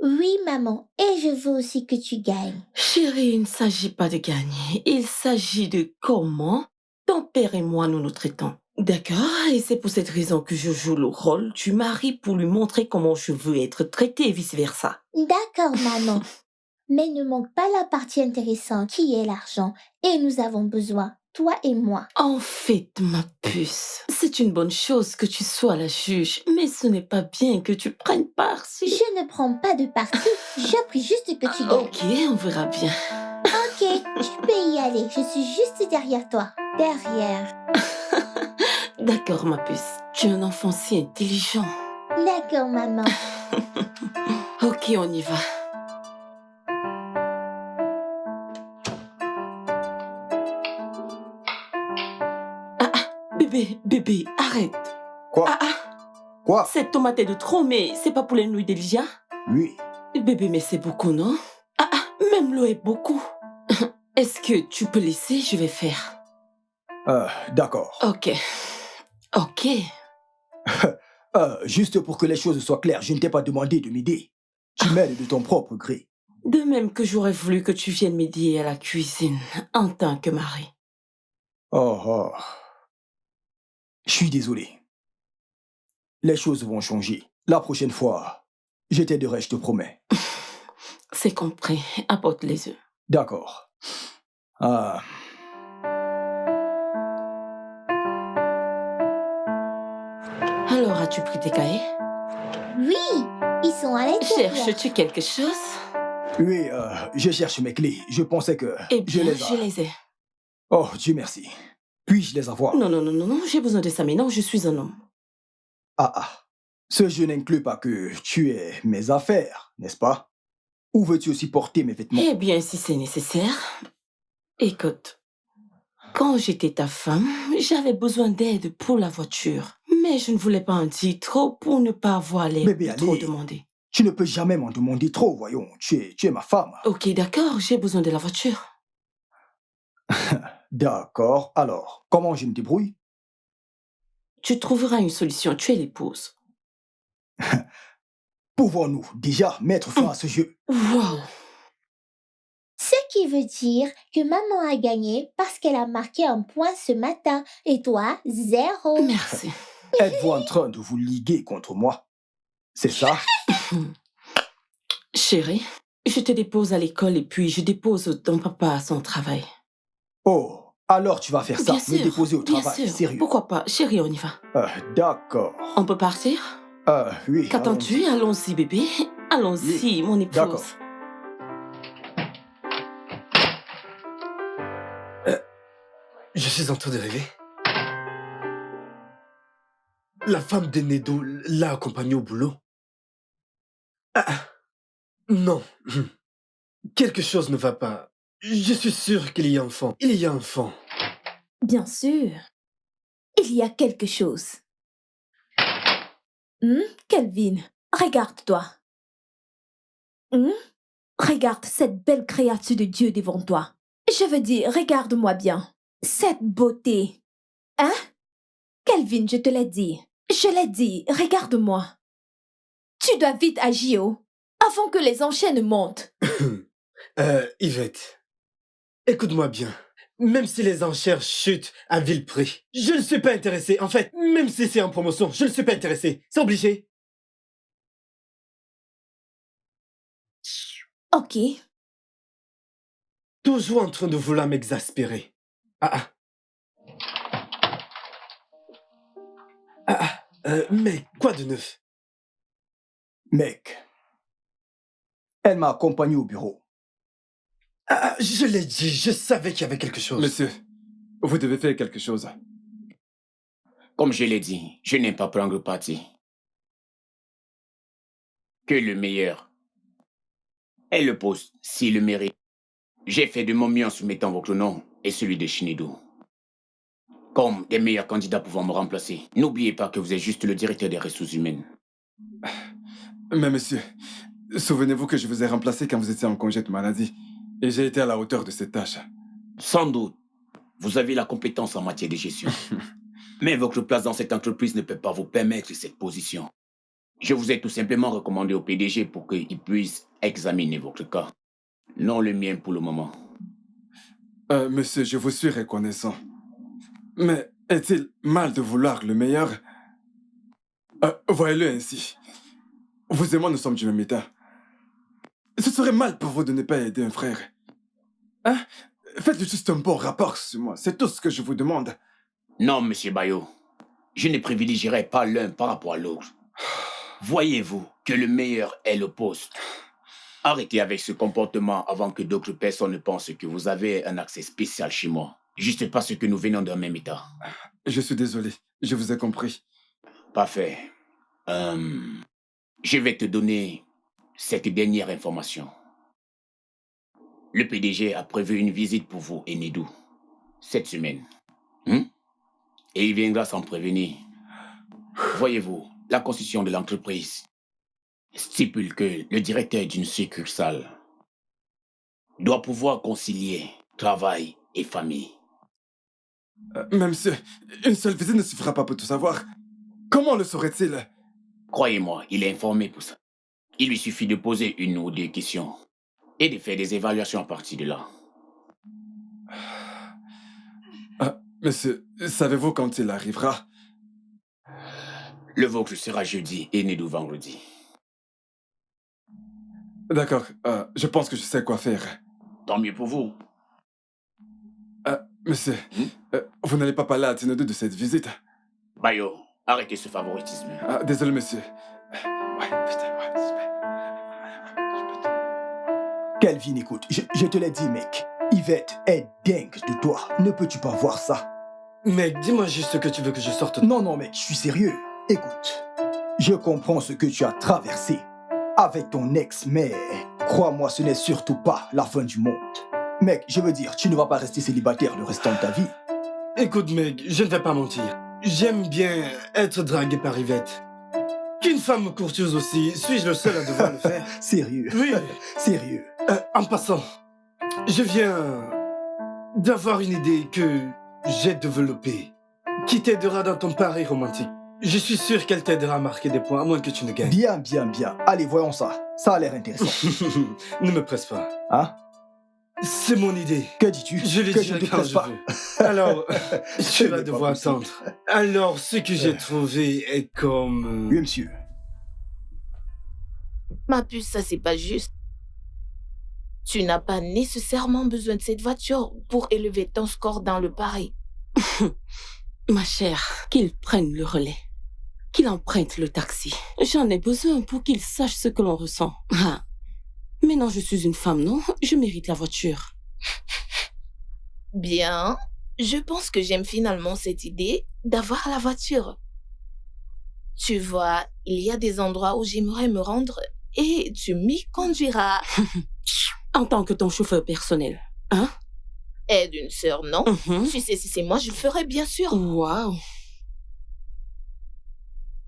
Oui, maman. Et je veux aussi que tu gagnes. Chérie, il ne s'agit pas de gagner. Il s'agit de comment ton père et moi nous nous traitons. D'accord? Et c'est pour cette raison que je joue le rôle du mari pour lui montrer comment je veux être traitée et vice-versa. D'accord, maman. Mais ne manque pas la partie intéressante qui est l'argent. Et nous avons besoin, toi et moi. En fait, ma puce, c'est une bonne chose que tu sois la juge, mais ce n'est pas bien que tu prennes part si... Je ne prends pas de parti. Je prie juste que tu gagnes. Ok, on verra bien. Ok, tu peux y aller. Je suis juste derrière toi. Derrière. D'accord, ma puce. Tu es un enfant si intelligent. D'accord, maman. Ok, on y va. Bébé, arrête. Quoi? Quoi? Cette tomate est de trop, mais c'est pas pour les nouilles d'Elijah? Oui. Bébé, mais c'est beaucoup, non? Même l'eau est beaucoup. Est-ce que tu peux laisser? Je vais faire. D'accord. Ok. Juste pour que les choses soient claires, je ne t'ai pas demandé de m'aider. Tu m'aides de ton propre gré. De même que j'aurais voulu que tu viennes m'aider à la cuisine en tant que mari. Oh. Je suis désolé. Les choses vont changer. La prochaine fois, je t'aiderai, je te promets. C'est compris. Apporte les œufs. D'accord. Alors, as-tu pris tes cahiers? Oui, ils sont à l'intérieur. Cherches-tu quelque chose? Oui, je cherche mes clés. Je pensais que Eh bien, je les ai. Oh, Dieu merci. Puis-je les avoir? Non, j'ai besoin de ça maintenant, je suis un homme. Ce jeu n'inclut pas que tu aies mes affaires, n'est-ce pas? Ou veux-tu aussi porter mes vêtements? Eh bien, si c'est nécessaire. Écoute, quand j'étais ta femme, j'avais besoin d'aide pour la voiture. Mais je ne voulais pas en dire trop pour ne pas avoir l'air Bébé, de trop allez. demander. Tu ne peux jamais m'en demander trop, voyons. Tu es ma femme. Ok, d'accord, j'ai besoin de la voiture. D'accord. Alors, comment je me débrouille? Tu trouveras une solution, tu es l'épouse. Pouvons-nous déjà mettre fin à ce jeu? Waouh! Ce qui veut dire que maman a gagné parce qu'elle a marqué un point ce matin et toi, 0. Merci. Êtes-vous en train de vous liguer contre moi? C'est ça? Chérie, je te dépose à l'école et puis je dépose ton papa à son travail. Oh, alors tu vas faire ça, Bien me sûr, déposer au bien travail, sûr. sérieux. Pourquoi pas? Chérie, on y va. D'accord. On peut partir? Oui. Qu'attends-tu? Allons-y, bébé. Allons-y, mon épouse. D'accord. Je suis en train de rêver. La femme de Nedo l'a accompagné au boulot. Non. Quelque chose ne va pas. Je suis sûr qu'il y a un fond. Il y a un fond. Bien sûr. Il y a quelque chose. Kelvin, regarde-toi. Regarde cette belle créature de Dieu devant toi. Je veux dire, regarde-moi bien. Cette beauté. Hein? Kelvin, je te l'ai dit. Je l'ai dit, regarde-moi. Tu dois vite agir, avant que les enchaînes montent. Yvette, écoute-moi bien. Même si les enchères chutent à vil prix, je ne suis pas intéressé. En fait, même si c'est en promotion, je ne suis pas intéressé. C'est obligé. Ok. Toujours en train de vouloir m'exaspérer. Mais quoi de neuf? Mec, elle m'a accompagné au bureau. Je l'ai dit, je savais qu'il y avait quelque chose. Monsieur, vous devez faire quelque chose. Comme je l'ai dit, je n'aime pas prendre parti. Que le meilleur ait le poste, s'il le mérite. J'ai fait de mon mieux en soumettant votre nom et celui de Shinedu. Comme des meilleurs candidats pouvant me remplacer. N'oubliez pas que vous êtes juste le directeur des ressources humaines. Mais monsieur, souvenez-vous que je vous ai remplacé quand vous étiez en congé de maladie. Et j'ai été à la hauteur de cette tâche. Sans doute, vous avez la compétence en matière de gestion. Mais votre place dans cette entreprise ne peut pas vous permettre cette position. Je vous ai tout simplement recommandé au PDG pour qu'il puisse examiner votre cas. Non le mien pour le moment. Monsieur, je vous suis reconnaissant. Mais est-il mal de vouloir le meilleur? Voyez-le ainsi. Vous et moi, nous sommes du même état. Ce serait mal pour vous de ne pas aider un frère. Hein? Faites juste un bon rapport sur moi. C'est tout ce que je vous demande. Non, monsieur Bayo. Je ne privilégierai pas l'un par rapport à l'autre. Voyez-vous que le meilleur est le poste. Arrêtez avec ce comportement avant que d'autres personnes ne pensent que vous avez un accès spécial chez moi. Juste parce que nous venons d'un même état. Je suis désolé. Je vous ai compris. Parfait. Je vais te donner cette dernière information. Le PDG a prévu une visite pour vous et Nedou cette semaine. Et il viendra sans prévenir. Voyez-vous, la constitution de l'entreprise stipule que le directeur d'une succursale doit pouvoir concilier travail et famille. Mais monsieur, une seule visite ne suffira pas pour tout savoir. Comment le saurait-il? Croyez-moi, il est informé pour ça. Il lui suffit de poser une ou deux questions et de faire des évaluations à partir de là. Monsieur, savez-vous quand il arrivera? Le vôtre sera jeudi et Nedou vendredi. D'accord, je pense que je sais quoi faire. Tant mieux pour vous. Monsieur, vous n'allez pas parler à Tinedu de cette visite? Bayo, arrêtez ce favoritisme. Désolé, monsieur. Kelvin, écoute, je te l'ai dit, mec. Yvette est dingue de toi. Ne peux-tu pas voir ça? Mec, dis-moi juste ce que tu veux que je sorte. Non, mec, je suis sérieux. Écoute, je comprends ce que tu as traversé avec ton ex, mais crois-moi, ce n'est surtout pas la fin du monde. Mec, je veux dire, tu ne vas pas rester célibataire le restant de ta vie. Écoute, mec, je ne vais pas mentir. J'aime bien être dragué par Yvette. Qu'une femme courtieuse aussi, suis-je le seul à devoir le faire? Sérieux? Oui. Sérieux? En passant, je viens d'avoir une idée que j'ai développée qui t'aidera dans ton pari romantique. Je suis sûr qu'elle t'aidera à marquer des points, à moins que tu ne gagnes. Bien. Allez, voyons ça. Ça a l'air intéressant. Ne me presse pas. Hein? C'est mon idée. Que dis-tu? Je le dirai quand je veux. Alors, tu vas devoir attendre. Alors, ce que j'ai trouvé est comme... Oui, monsieur. Ma puce, ça c'est pas juste. Tu n'as pas nécessairement besoin de cette voiture pour élever ton score dans le pari. Ma chère, qu'il prenne le relais. Qu'il emprunte le taxi. J'en ai besoin pour qu'il sache ce que l'on ressent. Maintenant, je suis une femme, non? Je mérite la voiture. Bien. Je pense que j'aime finalement cette idée d'avoir la voiture. Tu vois, il y a des endroits où j'aimerais me rendre et tu m'y conduiras. En tant que ton chauffeur personnel, hein? Aide une sœur, non? Tu sais, si c'est moi, je le ferais bien sûr. Waouh!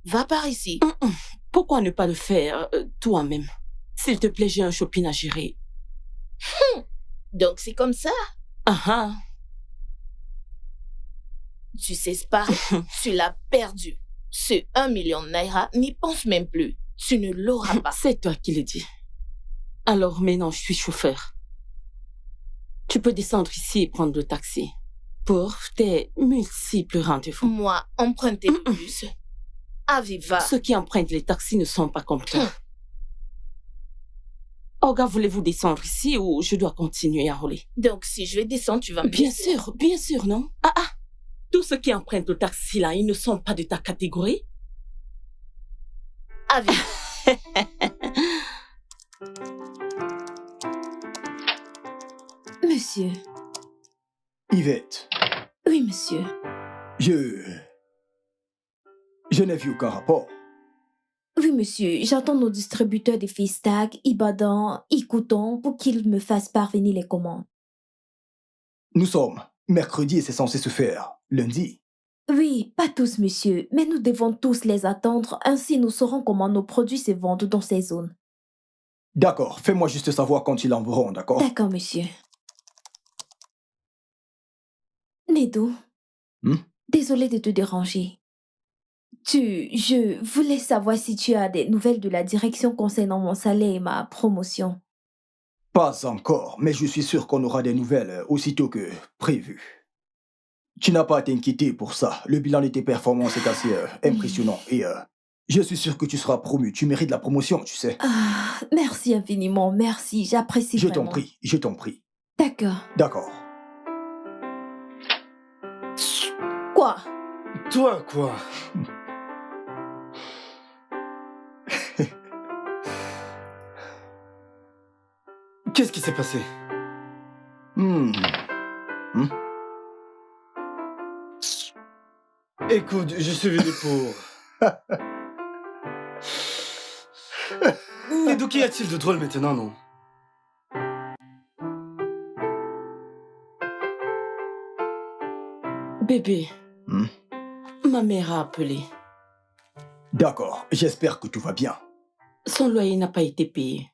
Va par ici. Pourquoi ne pas le faire toi-même? S'il te plaît, j'ai un shopping à gérer. Donc c'est comme ça? Tu sais, Spar, tu l'as perdu. Ce 1 million de naira, n'y pense même plus. Tu ne l'auras pas. C'est toi qui le dis. Alors maintenant, je suis chauffeur. Tu peux descendre ici et prendre le taxi pour tes multiples rendez-vous. Moi, emprunter le bus. Aviva. Ceux qui empruntent les taxis ne sont pas comme toi. Olga, voulez-vous descendre ici ou je dois continuer à rouler? Donc, si je vais descendre, tu vas me Bien laisser. sûr, non? Ah, tous ceux qui empruntent le taxi là, ils ne sont pas de ta catégorie? Aviva. Monsieur. Yvette, Oui, monsieur. Je n'ai vu aucun rapport. Oui, monsieur. J'attends nos distributeurs de Fistag, Ibadan, Icouton pour qu'ils me fassent parvenir les commandes. Nous sommes mercredi et c'est censé se faire lundi. Oui, pas tous, monsieur, mais nous devons tous les attendre, ainsi nous saurons comment nos produits se vendent dans ces zones. D'accord, fais-moi juste savoir quand ils enverront, d'accord? D'accord, monsieur. Nedo, désolé de te déranger. Je voulais savoir si tu as des nouvelles de la direction concernant mon salaire et ma promotion. Pas encore, mais je suis sûr qu'on aura des nouvelles aussitôt que prévu. Tu n'as pas à t'inquiéter pour ça. Le bilan de tes performances est assez impressionnant et je suis sûr que tu seras promu. Tu mérites la promotion, tu sais. Ah, merci infiniment, merci, j'apprécie Je vraiment. je t'en prie. D'accord. D'accord. Quoi? Toi, quoi? Qu'est-ce qui s'est passé? Écoute, je suis venu pour... Mais d'où qu'y a-t-il de drôle maintenant, non? Bébé, ma mère a appelé. D'accord, j'espère que tout va bien. Son loyer n'a pas été payé.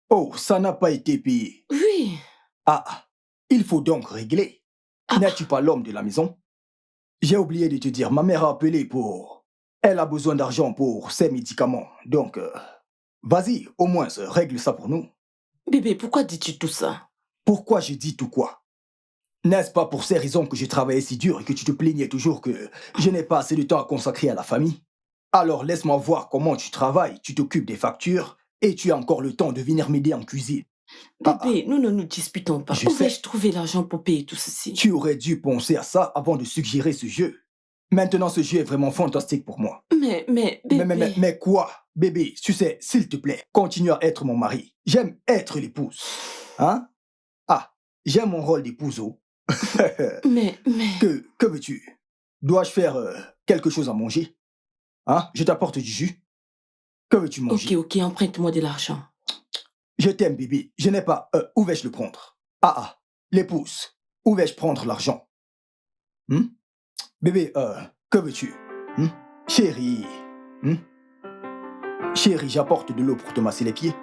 Oh, ça n'a pas été payé. Oui. Ah, il faut donc régler. N'es-tu pas l'homme de la maison? J'ai oublié de te dire, ma mère a appelé pour... Elle a besoin d'argent pour ses médicaments. Donc, vas-y, au moins, règle ça pour nous. Bébé, pourquoi dis-tu tout ça? Pourquoi je dis tout quoi? N'est-ce pas pour ces raisons que je travaillais si dur et que tu te plaignais toujours que je n'ai pas assez de temps à consacrer à la famille? Alors laisse-moi voir comment tu travailles, tu t'occupes des factures et tu as encore le temps de venir m'aider en cuisine. Bébé, nous ne nous disputons pas. Je Où sais. vais-je trouver l'argent pour payer tout ceci? Tu aurais dû penser à ça avant de suggérer ce jeu. Maintenant, ce jeu est vraiment fantastique pour moi. Mais, bébé... Mais quoi? Bébé, tu sais, s'il te plaît, continue à être mon mari. J'aime être l'épouse. Hein? Ah, j'aime mon rôle d'épouse. Mais... Que veux-tu? Dois-je faire quelque chose à manger? Hein? Je t'apporte du jus? Que veux-tu manger? Ok, emprunte-moi de l'argent. Je t'aime, bébé. Je n'ai pas... où vais-je le prendre? L'épouse. Où vais-je prendre l'argent? Bébé, que veux-tu? Chérie. Chérie, j'apporte de l'eau pour te masser les pieds.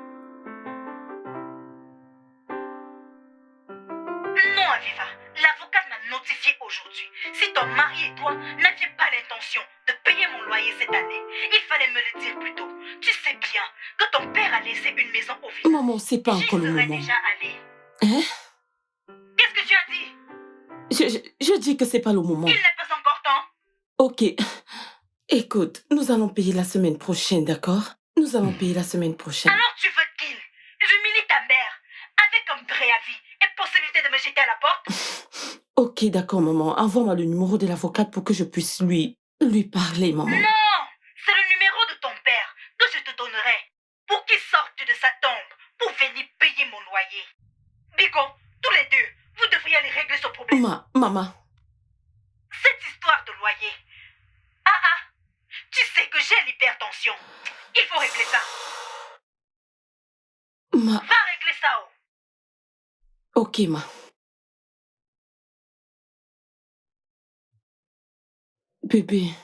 Non, Aviva. L'avocate m'a notifié aujourd'hui. Si ton mari et toi n'aviez pas l'intention de payer mon loyer cette année, il fallait me le dire plus tôt. Tu sais bien que ton père a laissé une maison au vide. Maman, c'est pas encore le moment. J'y serais déjà allée. Hein? Qu'est-ce que tu as dit? Je dis que c'est pas le moment. Il n'est pas encore temps. Ok. Écoute, nous allons payer la semaine prochaine, d'accord? Nous allons payer la semaine prochaine. Alors tu veux qu'il j'humilie ta mère avec comme préavis et possibilité de me jeter à la porte? Ok, d'accord, maman. Envoie-moi le numéro de l'avocate pour que je puisse lui parler, maman. Non! C'est le numéro de ton père que je te donnerai pour qu'il sorte de sa tombe pour venir payer mon loyer. Biko, tous les deux, vous devriez aller régler ce problème. Maman. Cette histoire de loyer. Tu sais que j'ai l'hypertension. Il faut régler ça. Va régler ça, oh. Ok, Bébé.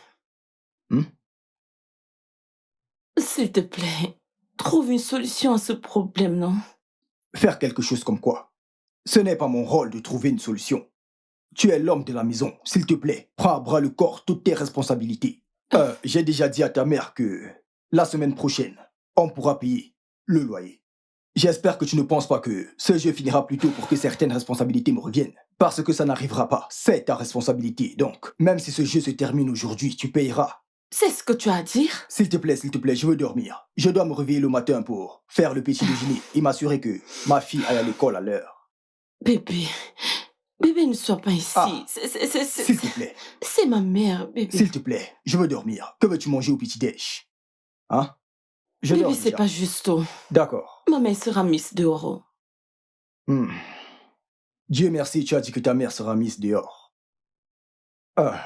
S'il te plaît, trouve une solution à ce problème, non? Faire quelque chose comme quoi? Ce n'est pas mon rôle de trouver une solution. Tu es l'homme de la maison. S'il te plaît, prends à bras le corps toutes tes responsabilités. J'ai déjà dit à ta mère que la semaine prochaine, on pourra payer le loyer. J'espère que tu ne penses pas que ce jeu finira plus tôt pour que certaines responsabilités me reviennent. Parce que ça n'arrivera pas. C'est ta responsabilité. Donc, même si ce jeu se termine aujourd'hui, tu payeras. C'est ce que tu as à dire? S'il te plaît, je veux dormir. Je dois me réveiller le matin pour faire le petit déjeuner et m'assurer que ma fille aille à l'école à l'heure. Bébé, ne sois pas ici. Ah, s'il te plaît. C'est ma mère, bébé. S'il te plaît, je veux dormir. Que veux-tu manger au petit-déj? Hein? Je Bébé, dors c'est déjà. pas juste. D'accord. Ma mère sera mise dehors. Dieu merci, tu as dit que ta mère sera mise dehors. Ah.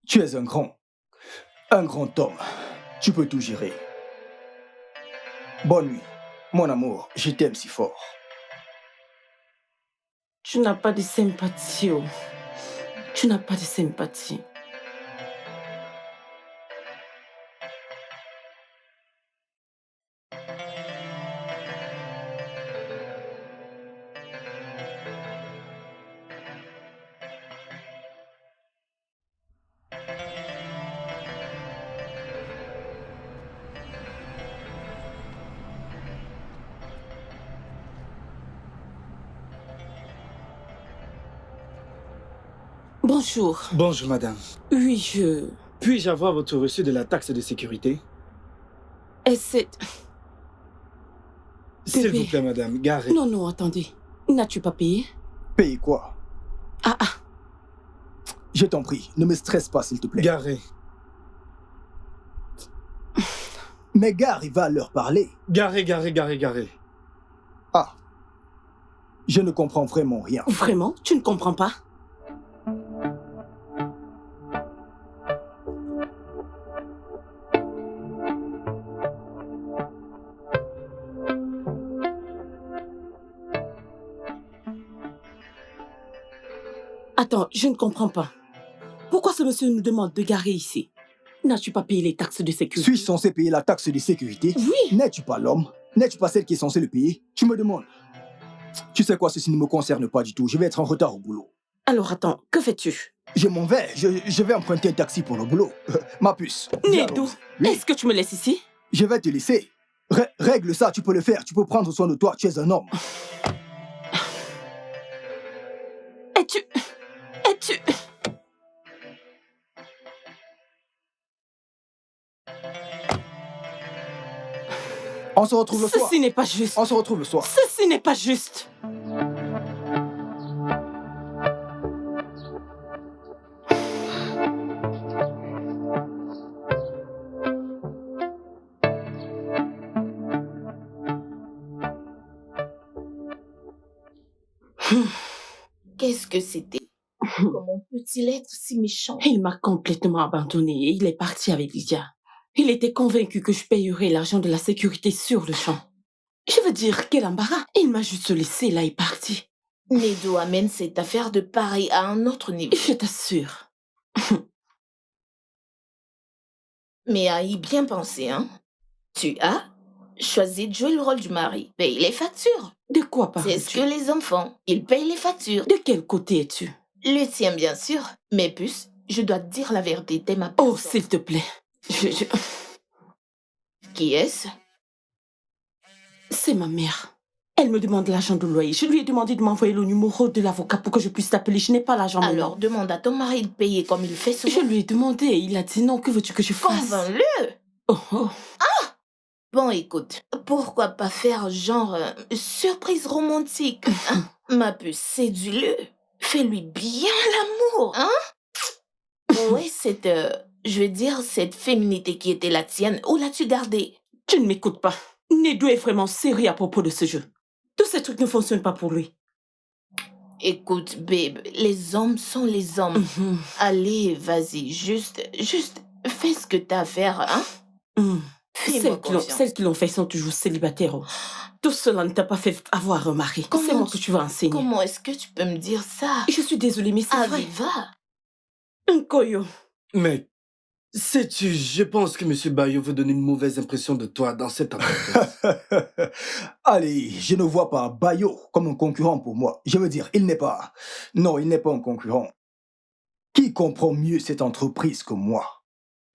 Tu es un grand homme. Tu peux tout gérer. Bonne nuit. Mon amour, je t'aime si fort. Tu n'as pas de sympathie. Oh. Tu n'as pas de sympathie. Bonjour. Bonjour, madame. Oui, Puis-je avoir votre reçu de la taxe de sécurité? Et c'est... S'il Bébé. vous plaît, madame, garez. Non, attendez. N'as-tu pas payé? Paye quoi? Ah. Je t'en prie, ne me stresse pas, s'il te plaît. Garez. Mais gare, il va leur parler. Garez. Ah. Je ne comprends vraiment rien. Vraiment? Tu ne comprends pas? Attends, je ne comprends pas. Pourquoi ce monsieur nous demande de garer ici? N'as-tu pas payé les taxes de sécurité? Suis-je censé payer la taxe de sécurité? Oui. N'es-tu pas l'homme? N'es-tu pas celle qui est censée le payer? Tu me demandes. Tu sais quoi, ceci ne me concerne pas du tout. Je vais être en retard au boulot. Alors attends, que fais-tu? Je m'en vais. Je vais emprunter un taxi pour le boulot. Ma puce. Nedou, Oui. est-ce que tu me laisses ici? Je vais te laisser. Règle ça, tu peux le faire. Tu peux prendre soin de toi. Tu es un homme. Es-tu... On se retrouve le soir. Ceci n'est pas juste. On se retrouve le soir. Ceci n'est pas juste. Qu'est-ce que c'était? Comment peut-il être si méchant? Il m'a complètement abandonné et il est parti avec Lydia. Il était convaincu que je payerais l'argent de la sécurité sur le champ. Je veux dire, quel embarras. Il m'a juste laissé là et parti. Nedou amène cette affaire de pareil à un autre niveau. Je t'assure. Mais à y bien penser, hein? Tu as choisi de jouer le rôle du mari. Paye les factures. De quoi parles-tu? C'est ce que les enfants, ils payent les factures. De quel côté es-tu? Le tien, bien sûr. Mais puce, je dois te dire la vérité, t'es ma Oh, personne. s'il te plaît. Qui est-ce? C'est ma mère. Elle me demande l'argent de loyer. Je lui ai demandé de m'envoyer le numéro de l'avocat pour que je puisse t'appeler. Je n'ai pas l'argent Alors maintenant. demande à ton mari de payer comme il fait souvent. Je lui ai demandé et il a dit non, que veux-tu que je fasse? Convainc-le. Oh. Bon, écoute, pourquoi pas faire genre surprise romantique, hein? Ma puce, séduis-le. Fais-lui bien l'amour, hein? Ouais, cette, cette féminité qui était la tienne, où l'as-tu gardée? Tu ne m'écoutes pas. Nedou est vraiment sérieux à propos de ce jeu. Tous ces trucs ne fonctionnent pas pour lui. Écoute, babe, les hommes sont les hommes. Allez, vas-y, juste fais ce que t'as à faire, hein? Fais-moi confiance. Celles qui l'ont fait sont toujours célibataires. Oh. Tout cela ne t'a pas fait avoir un mari. C'est moi que tu vas enseigner. Comment est-ce que tu peux me dire ça? Je suis désolée, mais c'est vrai. Aviva. Un coyo. Mais, sais-tu, je pense que M. Bayo veut donner une mauvaise impression de toi dans cette entreprise. Allez, je ne vois pas Bayo comme un concurrent pour moi. Je veux dire, il n'est pas... Non, il n'est pas un concurrent. Qui comprend mieux cette entreprise que moi?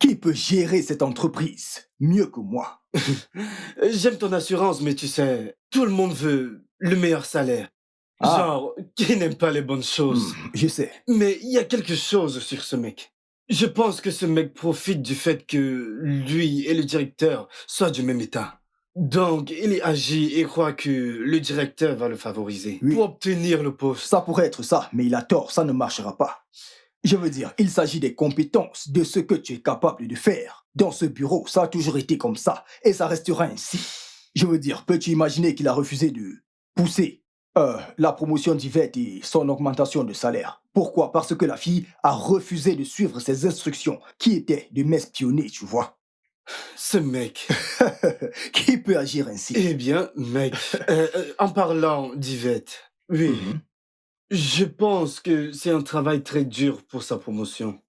Qui peut gérer cette entreprise mieux que moi? J'aime ton assurance, mais tu sais, tout le monde veut le meilleur salaire. Ah. Genre, qui n'aime pas les bonnes choses. Je sais. Mais il y a quelque chose sur ce mec. Je pense que ce mec profite du fait que lui et le directeur soient du même état. Donc, il agit et croit que le directeur va le favoriser Oui. pour obtenir le poste. Ça pourrait être ça, mais il a tort, ça ne marchera pas. Je veux dire, il s'agit des compétences, de ce que tu es capable de faire. Dans ce bureau, ça a toujours été comme ça, et ça restera ainsi. Je veux dire, peux-tu imaginer qu'il a refusé de pousser la promotion d'Yvette et son augmentation de salaire? Pourquoi? Parce que la fille a refusé de suivre ses instructions, qui étaient de m'espionner, tu vois. Ce mec. Qui peut agir ainsi? Eh bien, mec, en parlant d'Yvette, oui, je pense que c'est un travail très dur pour sa promotion.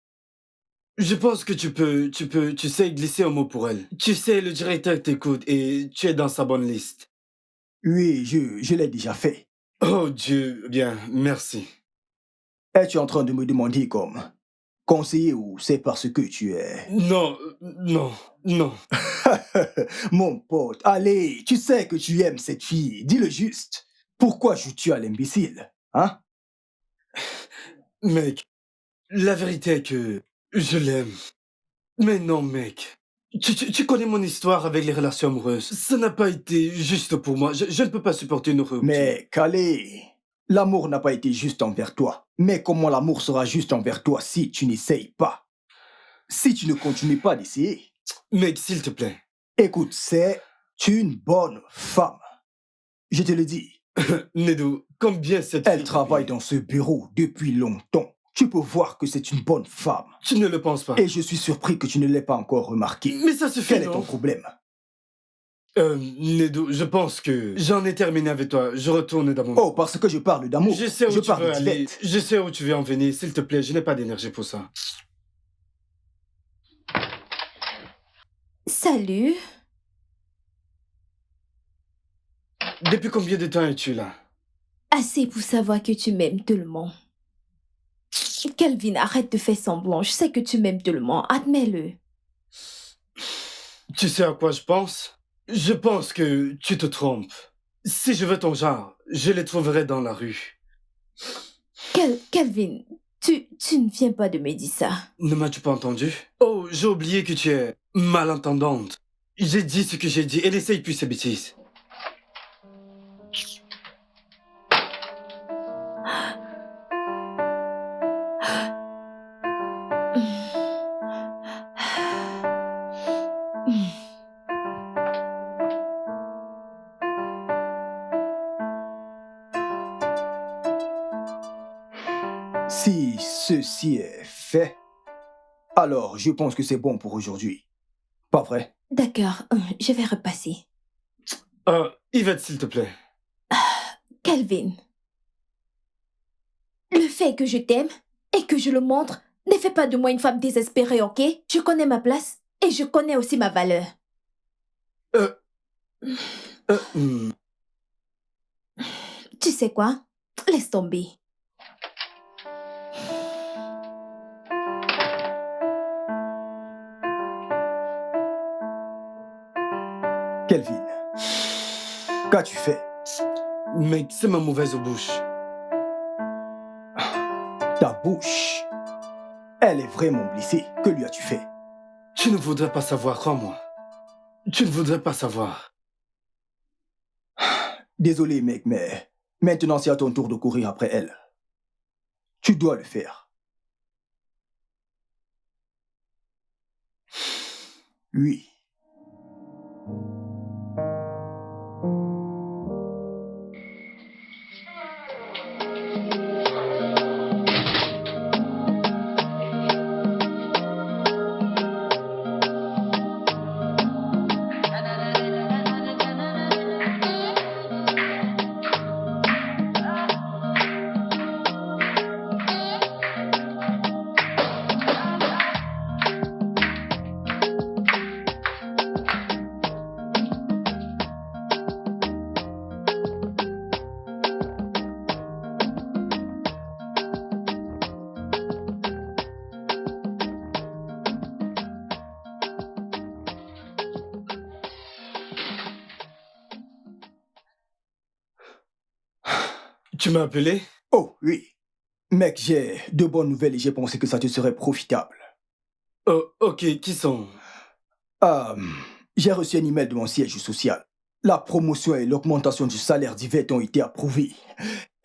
Je pense que tu sais glisser un mot pour elle. Tu sais, le directeur t'écoute et tu es dans sa bonne liste. Oui, je l'ai déjà fait. Oh Dieu, bien, merci. Es-tu en train de me demander comme conseiller ou c'est parce que tu es... Non, non, non. Mon pote, allez, tu sais que tu aimes cette fille, dis-le juste. Pourquoi joues-tu à l'imbécile, hein? Mec, la vérité est que je l'aime. Mais non, mec. Tu connais mon histoire avec les relations amoureuses. Ça n'a pas été juste pour moi. Je ne peux pas supporter une rupture. Mais, allez, l'amour n'a pas été juste envers toi. Mais comment l'amour sera juste envers toi si tu n'essayes pas? Si tu ne continues pas d'essayer? Mec, s'il te plaît. Écoute, c'est une bonne femme. Je te le dis. Nedou, combien cette Elle fille travaille dans ce bureau depuis longtemps. Tu peux voir que c'est une bonne femme. Tu ne le penses pas. Et je suis surpris que tu ne l'aies pas encore remarqué. Mais ça suffit, Quel est non? ton problème? Nedou, je pense que j'en ai terminé avec toi. Je retourne dans mon... Oh, parce que je parle d'amour. Je sais où tu parle veux aller. d'Yvette. Je sais où tu veux en venir. S'il te plaît, je n'ai pas d'énergie pour ça. Salut. Depuis combien de temps es-tu là? Assez pour savoir que tu m'aimes tellement. Kelvin, arrête de faire semblant. Je sais que tu m'aimes tellement. Admets-le. Tu sais à quoi je pense? Je pense que tu te trompes. Si je veux ton genre, je les trouverai dans la rue. Kelvin, tu ne viens pas de me dire ça. Ne m'as-tu pas entendu? Oh, j'ai oublié que tu es malentendante. J'ai dit ce que j'ai dit et n'essaye plus ces bêtises. Si ceci est fait, alors je pense que c'est bon pour aujourd'hui. Pas vrai? D'accord, je vais repasser. Yvette, s'il te plaît. Kelvin, le fait que je t'aime et que je le montre ne fait pas de moi une femme désespérée, ok? Je connais ma place et je connais aussi ma valeur. Tu sais quoi? Laisse tomber. Kelvin, qu'as-tu fait? Mec, c'est ma mauvaise bouche. Ta bouche, elle est vraiment blessée. Que lui as-tu fait? Tu ne voudrais pas savoir, crois-moi. Tu ne voudrais pas savoir. Désolé, mec, mais maintenant c'est à ton tour de courir après elle. Tu dois le faire. Oui. Tu m'as appelé? Oh, oui. Mec, j'ai de bonnes nouvelles et j'ai pensé que ça te serait profitable. Oh, ok, qui sont? J'ai reçu un email de mon siège social. La promotion et l'augmentation du salaire d'Yvette ont été approuvées.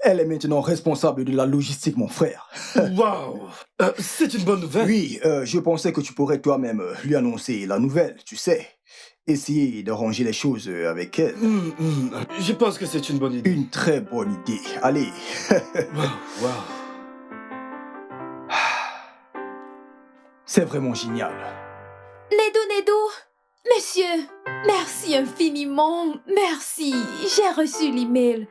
Elle est maintenant responsable de la logistique, mon frère. Waouh! C'est une bonne nouvelle. Oui, je pensais que tu pourrais toi-même lui annoncer la nouvelle, tu sais. Essayer de ranger les choses avec elle. Je pense que c'est une bonne idée. Une très bonne idée. Allez. Waouh. C'est vraiment génial. Nedou, monsieur, merci infiniment, merci, j'ai reçu l'email.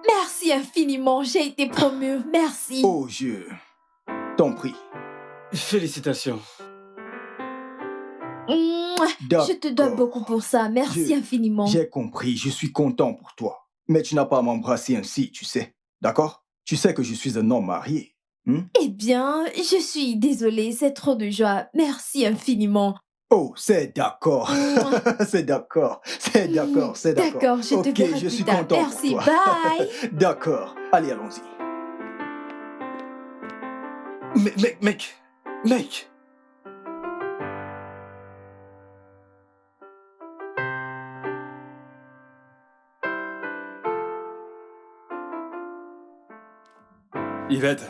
Merci infiniment, j'ai été promue, merci. Oh, je t'en prie. Félicitations. Je te dois beaucoup pour ça, merci infiniment. J'ai compris, je suis content pour toi. Mais tu n'as pas à m'embrasser ainsi, tu sais. D'accord? Tu sais que je suis un homme marié. Eh bien, je suis désolée, c'est trop de joie. Merci infiniment. Oh, c'est d'accord. C'est d'accord. D'accord, je te verrai je plus suis tard. content Merci, pour toi. bye. D'accord. Allez, allons-y. Mec. Yvette,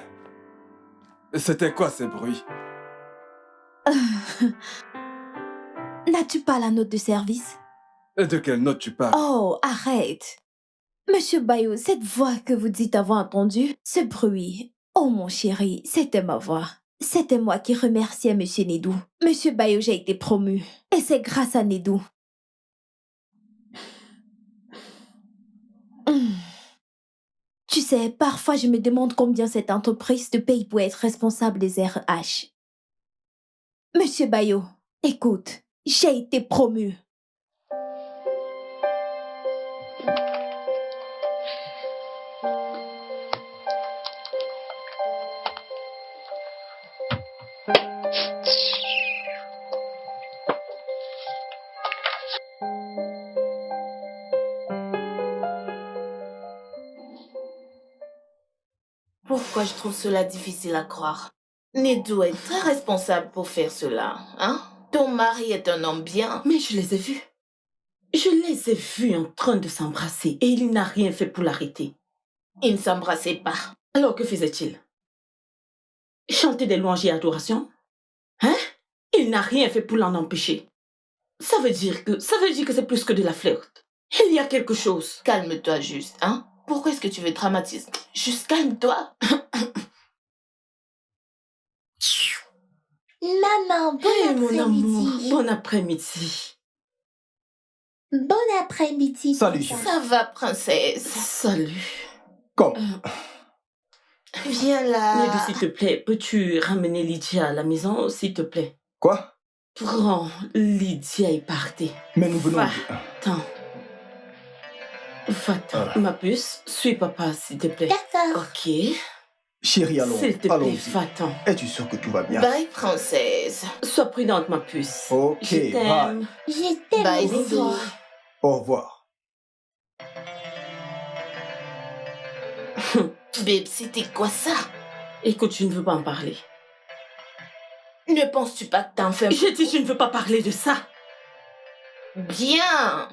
c'était quoi ces bruits? N'as-tu pas la note de service? De quelle note tu parles? Oh, arrête. Monsieur Bayo, cette voix que vous dites avoir entendue, ce bruit. Oh mon chéri, c'était ma voix. C'était moi qui remerciais Monsieur Nedou. Monsieur Bayo, j'ai été promu. Et c'est grâce à Nedou. Tu sais, parfois je me demande combien cette entreprise te paye pour être responsable des RH. Monsieur Bayo, écoute, j'ai été promu. Pourquoi je trouve cela difficile à croire? Nedou est très responsable pour faire cela, hein? Ton mari est un homme bien. Mais je les ai vus. Je les ai vus en train de s'embrasser et il n'a rien fait pour l'arrêter. Ils ne s'embrassaient pas. Alors que faisait-il? Chanter des louanges et adorations? Hein? Il n'a rien fait pour l'en empêcher. Ça veut dire que c'est plus que de la flirt. Il y a quelque chose. Calme-toi juste, hein? Pourquoi est-ce que tu veux dramatiser? Juste calme-toi. Maman, bon Eh, mon amour, après-midi. bon après-midi. Bon après-midi. Salut, papa. Ça va, princesse. Salut. Comme. Viens là. Nedou, s'il te plaît, peux-tu ramener Lydia à la maison, s'il te plaît? Quoi? Prends Lydia et partez. Mais nous venons... Va-t'en. Va-t'en. Ma puce, suis papa, s'il te plaît. D'accord. Ok. Chérie, S'il te plaît, allons-y. va-t'en. Es-tu sûre que tout va bien? Bye, princesse. Sois prudente, ma puce. Ok, Je bye. t'aime. Je t'aime Bye, aussi. Nedou. Au revoir. Babe, c'était quoi ça? Écoute, je ne veux pas en parler. Ne penses-tu pas que t'en fais un peu? J'ai dit, je ne veux pas parler de ça. Bien.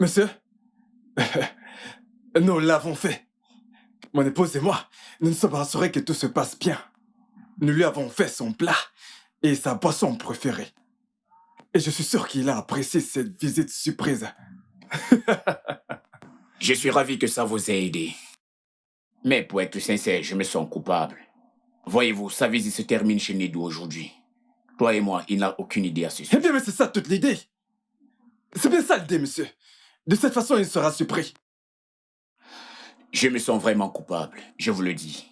Monsieur, nous l'avons fait. Mon épouse et moi, nous nous sommes rassurés que tout se passe bien. Nous lui avons fait son plat et sa boisson préférée. Et je suis sûr qu'il a apprécié cette visite surprise. Je suis ravi que ça vous ait aidé. Mais pour être sincère, je me sens coupable. Voyez-vous, sa visite se termine chez Nedou aujourd'hui. Toi et moi, il n'a aucune idée à ce Eh sujet. bien, mais c'est ça toute l'idée. C'est bien ça l'idée, monsieur. De cette façon, il sera surpris. Je me sens vraiment coupable, je vous le dis.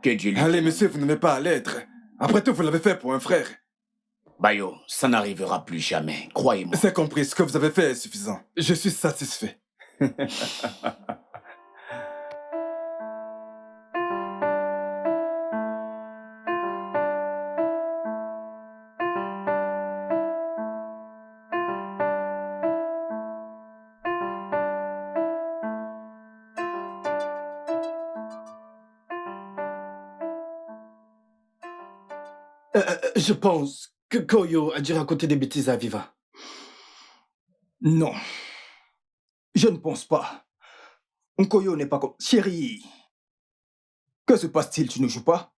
Que Dieu lui... Allez, monsieur, vous n'aimez pas à l'être. Après tout, vous l'avez fait pour un frère. Bayo, ça n'arrivera plus jamais, croyez-moi. C'est compris, ce que vous avez fait est suffisant. Je suis satisfait. Je pense que Koyo a dû raconter des bêtises à Aviva. Non. Je ne pense pas. Nkoyo n'est pas comme... Chérie, que se passe-t-il? Tu ne joues pas?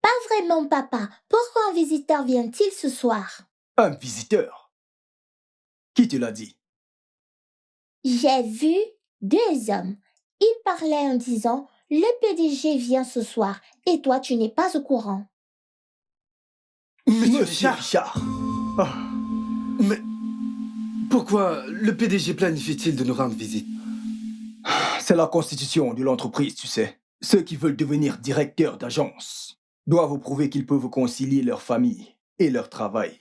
Pas vraiment, papa. Pourquoi un visiteur vient-il ce soir? Un visiteur? Qui te l'a dit? J'ai vu 2 hommes. Ils parlaient en disant « Le PDG vient ce soir et toi, tu n'es pas au courant. Monsieur Richard. Richard. Ah, Mais pourquoi le PDG planifie-t-il de nous rendre visite? c'est la constitution de l'entreprise, tu sais. Ceux qui veulent devenir directeurs d'agence doivent prouver qu'ils peuvent concilier leur famille et leur travail.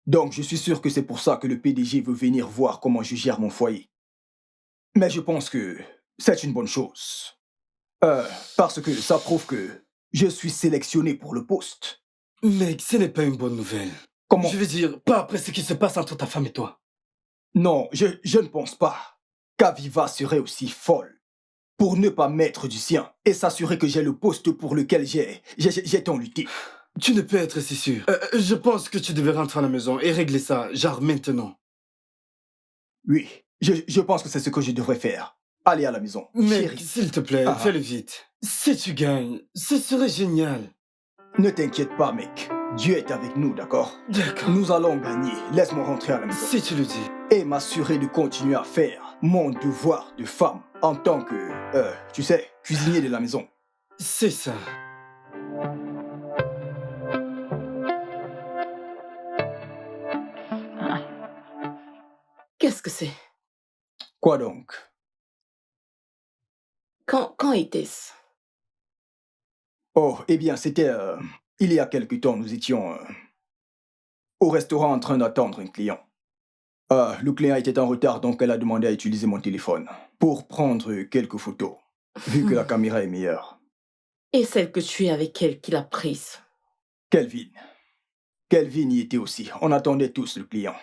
Donc, je suis sûr que c'est pour ça que le PDG veut venir voir comment je gère mon foyer. Mais je pense que c'est une bonne chose. Parce que ça prouve que je suis sélectionné pour le poste. Mec, ce n'est pas une bonne nouvelle. Comment? Je veux dire, pas après ce qui se passe entre ta femme et toi. Non, je ne pense pas qu'Aviva serait aussi folle pour ne pas mettre du sien et s'assurer que j'ai le poste pour lequel j'ai tant lutté. Tu ne peux être si sûr. Je pense que tu devais rentrer à la maison et régler ça, genre maintenant. Oui, je pense que c'est ce que je devrais faire. Aller à la maison. Mec, Chérie, s'il te plaît, Ah. fais-le vite. Si tu gagnes, ce serait génial. ne t'inquiète pas, mec. Dieu est avec nous, d'accord? D'accord. Nous allons gagner. Laisse-moi rentrer à la maison. Si tu le dis. Et m'assurer de continuer à faire mon devoir de femme en tant que, tu sais, cuisinier de la maison. C'est ça. Qu'est-ce que c'est? Quoi donc? Quand était-ce? Oh, eh bien, c'était... il y a quelque temps, nous étions au restaurant en train d'attendre un client. Le client était en retard, donc elle a demandé à utiliser mon téléphone pour prendre quelques photos, vu que la caméra est meilleure. Et celle que tu es avec elle qui l'a prise? Kelvin. Kelvin y était aussi. On attendait tous le client.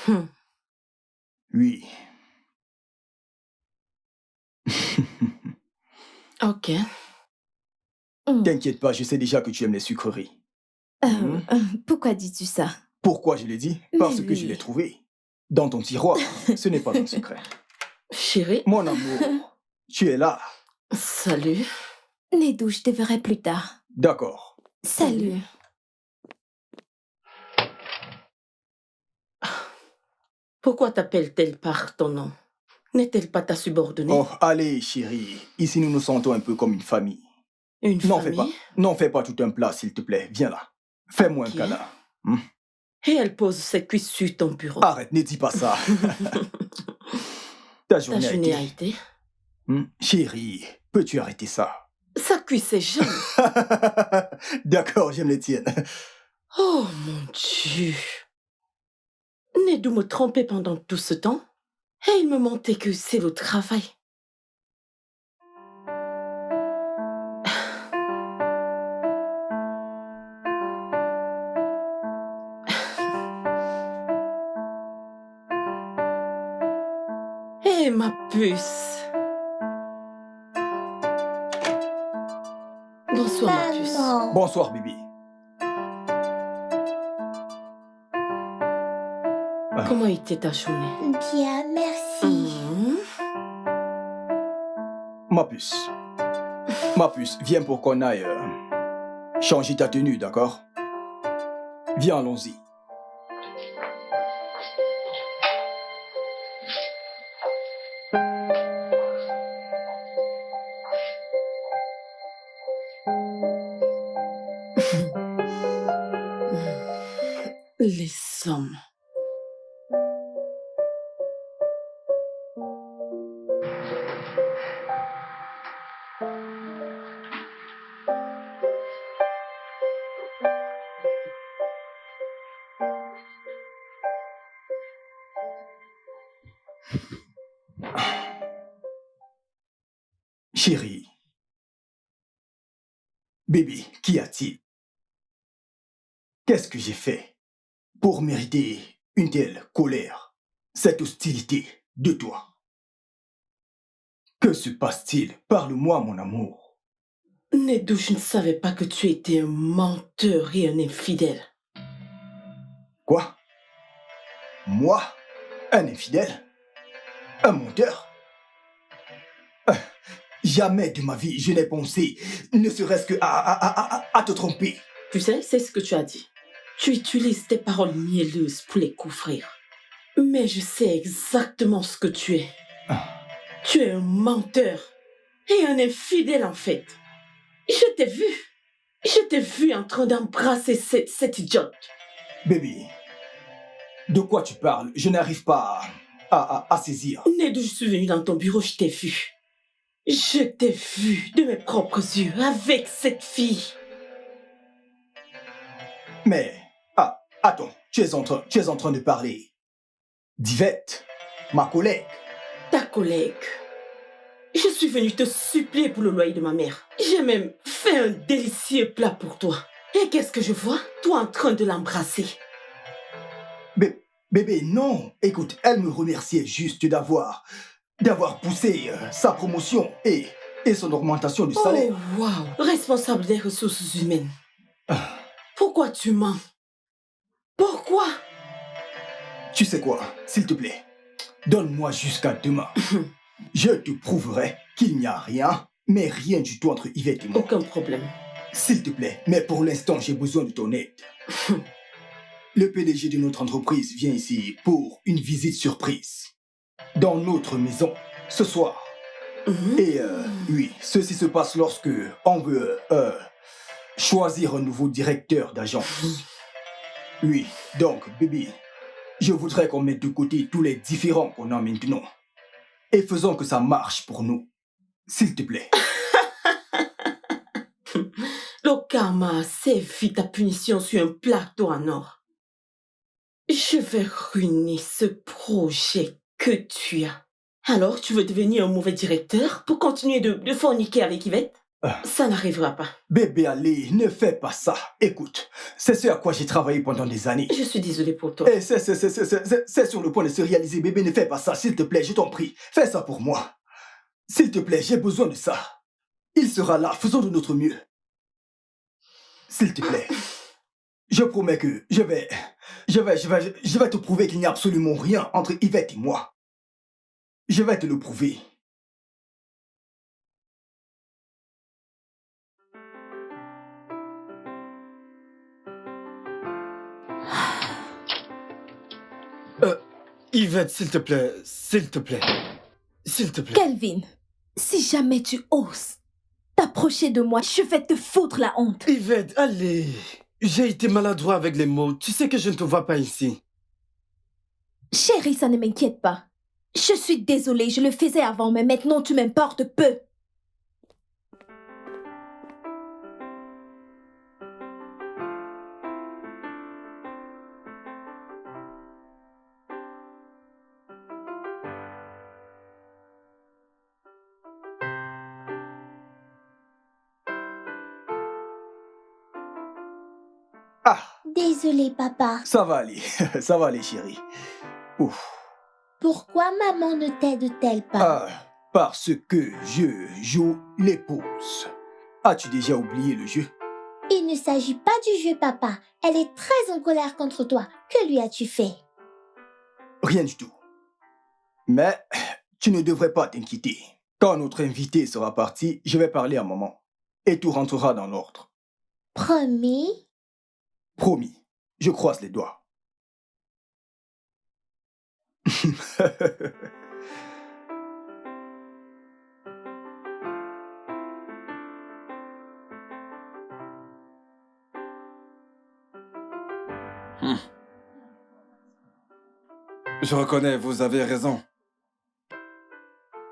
Hum. Oui. Ok. T'inquiète pas, je sais déjà que tu aimes les sucreries. Pourquoi dis-tu ça? Pourquoi je l'ai dit? Parce Mais que je oui. l'ai trouvé. Dans ton tiroir. Ce n'est pas un secret. Chérie, Mon amour, tu es là. salut. Nedou, je te verrai plus tard. D'accord. Salut. Pourquoi t'appelle-t-elle par ton nom? N'est-elle pas ta subordonnée? Oh, allez, chérie. Ici, nous nous sentons un peu comme une famille. Une N'en famille? fais pas. N'en fais pas tout un plat, s'il te plaît. Viens là. Fais-moi Ok. un câlin. Et elle pose ses cuisses sur ton bureau. Arrête, ne dis pas ça. Ta Ta journée a journée a été... été? Chérie, peux-tu arrêter ça? Sa cuisse est jeune. D'accord, j'aime les tiennes. Oh mon Dieu. Nedou me trompait pendant tout ce temps et il me mentait que c'est le travail. Hé, ma puce. Bonsoir, ma puce. Maman. Bonsoir, bébé. Comment était ta journée? Bien, merci. Ma puce. Ma puce, viens pour qu'on aille changer ta tenue, d'accord? Viens, allons-y. Les hommes. Chérie. Bébé, qu'y a-t-il? Qu'est-ce que j'ai fait pour mériter une telle colère, cette hostilité de toi? Que se passe-t-il? Parle-moi, mon amour. Nedou, je ne savais pas que tu étais un menteur et un infidèle. Quoi? Moi? Un infidèle? Un menteur? Jamais de ma vie je n'ai pensé, ne serait-ce que à te tromper. Tu sais, c'est ce que tu as dit. Tu utilises tes paroles mielleuses pour les couvrir. Mais je sais exactement ce que tu es. Tu es un menteur et un infidèle en fait. Je t'ai vu. Je t'ai vu en train d'embrasser cette idiote. Baby, de quoi tu parles? Je n'arrive pas à saisir. Nedou, je suis venue dans ton bureau, je t'ai vu. Je t'ai vu de mes propres yeux avec cette fille. Mais, attends, tu es en train de parler d'Yvette, ma collègue. Ta collègue. Je suis venue te supplier pour le loyer de ma mère. J'ai même fait un délicieux plat pour toi. Et qu'est-ce que je vois? Toi en train de l'embrasser. Bébé, non. Écoute, elle me remerciait juste d'avoir poussé sa promotion et son augmentation de salaire. Oh, waouh. Responsable des ressources humaines. Pourquoi tu mens? Pourquoi? Tu sais quoi, s'il te plaît, donne-moi jusqu'à demain. Je te prouverai qu'il n'y a rien, mais rien du tout entre Yvette et moi. Aucun problème. S'il te plaît, mais pour l'instant, j'ai besoin de ton aide. Le PDG de notre entreprise vient ici pour une visite surprise. Dans notre maison, ce soir. Et oui, ceci se passe lorsque on veut choisir un nouveau directeur d'agence. Oui, donc, baby, je voudrais qu'on mette de côté tous les différends qu'on a maintenant. Et faisons que ça marche pour nous. S'il te plaît. Le karma a servi ta punition sur un plateau en or. Je vais ruiner ce projet que tu as. Alors, tu veux devenir un mauvais directeur pour continuer de forniquer avec Yvette? Ça n'arrivera pas. Bébé, allez, ne fais pas ça. Écoute, c'est ce à quoi j'ai travaillé pendant des années. Je suis désolée pour toi. Et c'est sur le point de se réaliser. Bébé, ne fais pas ça, s'il te plaît, je t'en prie. Fais ça pour moi. S'il te plaît, j'ai besoin de ça. Il sera là, faisons de notre mieux. S'il te plaît. Je promets que je vais te prouver qu'il n'y a absolument rien entre Yvette et moi. Je vais te le prouver. Yvette, s'il te plaît, s'il te plaît, s'il te plaît. Kelvin, si jamais tu oses t'approcher de moi, je vais te foutre la honte. Yvette, allez. J'ai été maladroit avec les mots. Tu sais que je ne te vois pas ici. Chérie, ça ne m'inquiète pas. Je suis désolée, je le faisais avant, mais maintenant tu m'importes peu. Ah, Désolée, papa. ça va aller. Ça va aller, chérie. Ouf. Pourquoi maman ne t'aide-t-elle pas? Parce que je joue l'épouse. As-tu déjà oublié le jeu? Il ne s'agit pas du jeu, papa. Elle est très en colère contre toi. Que lui as-tu fait? Rien du tout. Mais tu ne devrais pas t'inquiéter. Quand notre invité sera parti, je vais parler à maman. Et tout rentrera dans l'ordre. Promis? Promis. Je croise les doigts. Je reconnais, vous avez raison.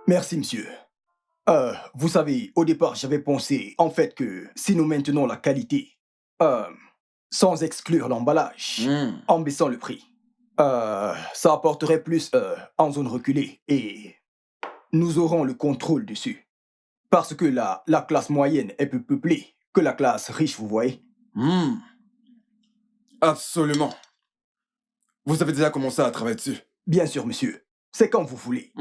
Merci, monsieur. Vous savez, au départ, j'avais pensé, en fait, que si nous maintenons la qualité, sans exclure l'emballage, en baissant le prix, ça apporterait plus en zone reculée et nous aurons le contrôle dessus. Parce que la classe moyenne est plus peuplée que la classe riche, vous voyez. Absolument. Vous avez déjà commencé à travailler dessus? Bien sûr, monsieur. C'est quand vous voulez.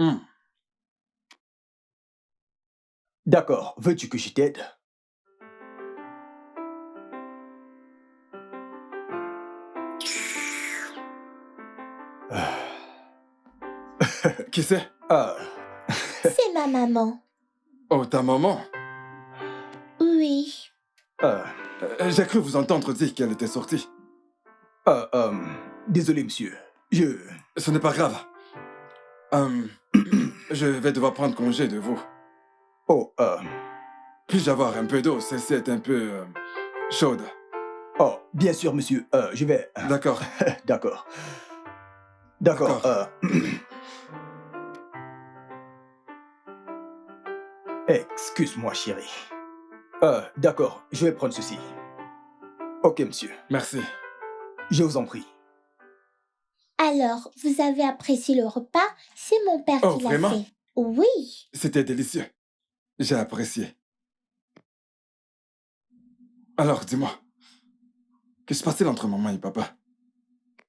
D'accord. Veux-tu que je t'aide? Qui c'est? Ah, C'est ma maman. Oh, ta maman. Oui. J'ai cru vous entendre dire qu'elle était sortie. Désolé, monsieur. Ce n'est pas grave. Je vais devoir prendre congé de vous. Oh, Puis-je avoir un peu d'eau? Celle-ci est un peu chaude. oh, bien sûr, monsieur. Je vais... D'accord. D'accord. D'accord. Excuse-moi, chérie. D'accord, je vais prendre ceci. Ok, monsieur. Merci. Je vous en prie. Alors, vous avez apprécié le repas? C'est mon père Oh, qui l'a vraiment? fait. Oui. C'était délicieux. J'ai apprécié. Alors, dis-moi, que se passe-t-il entre maman et papa?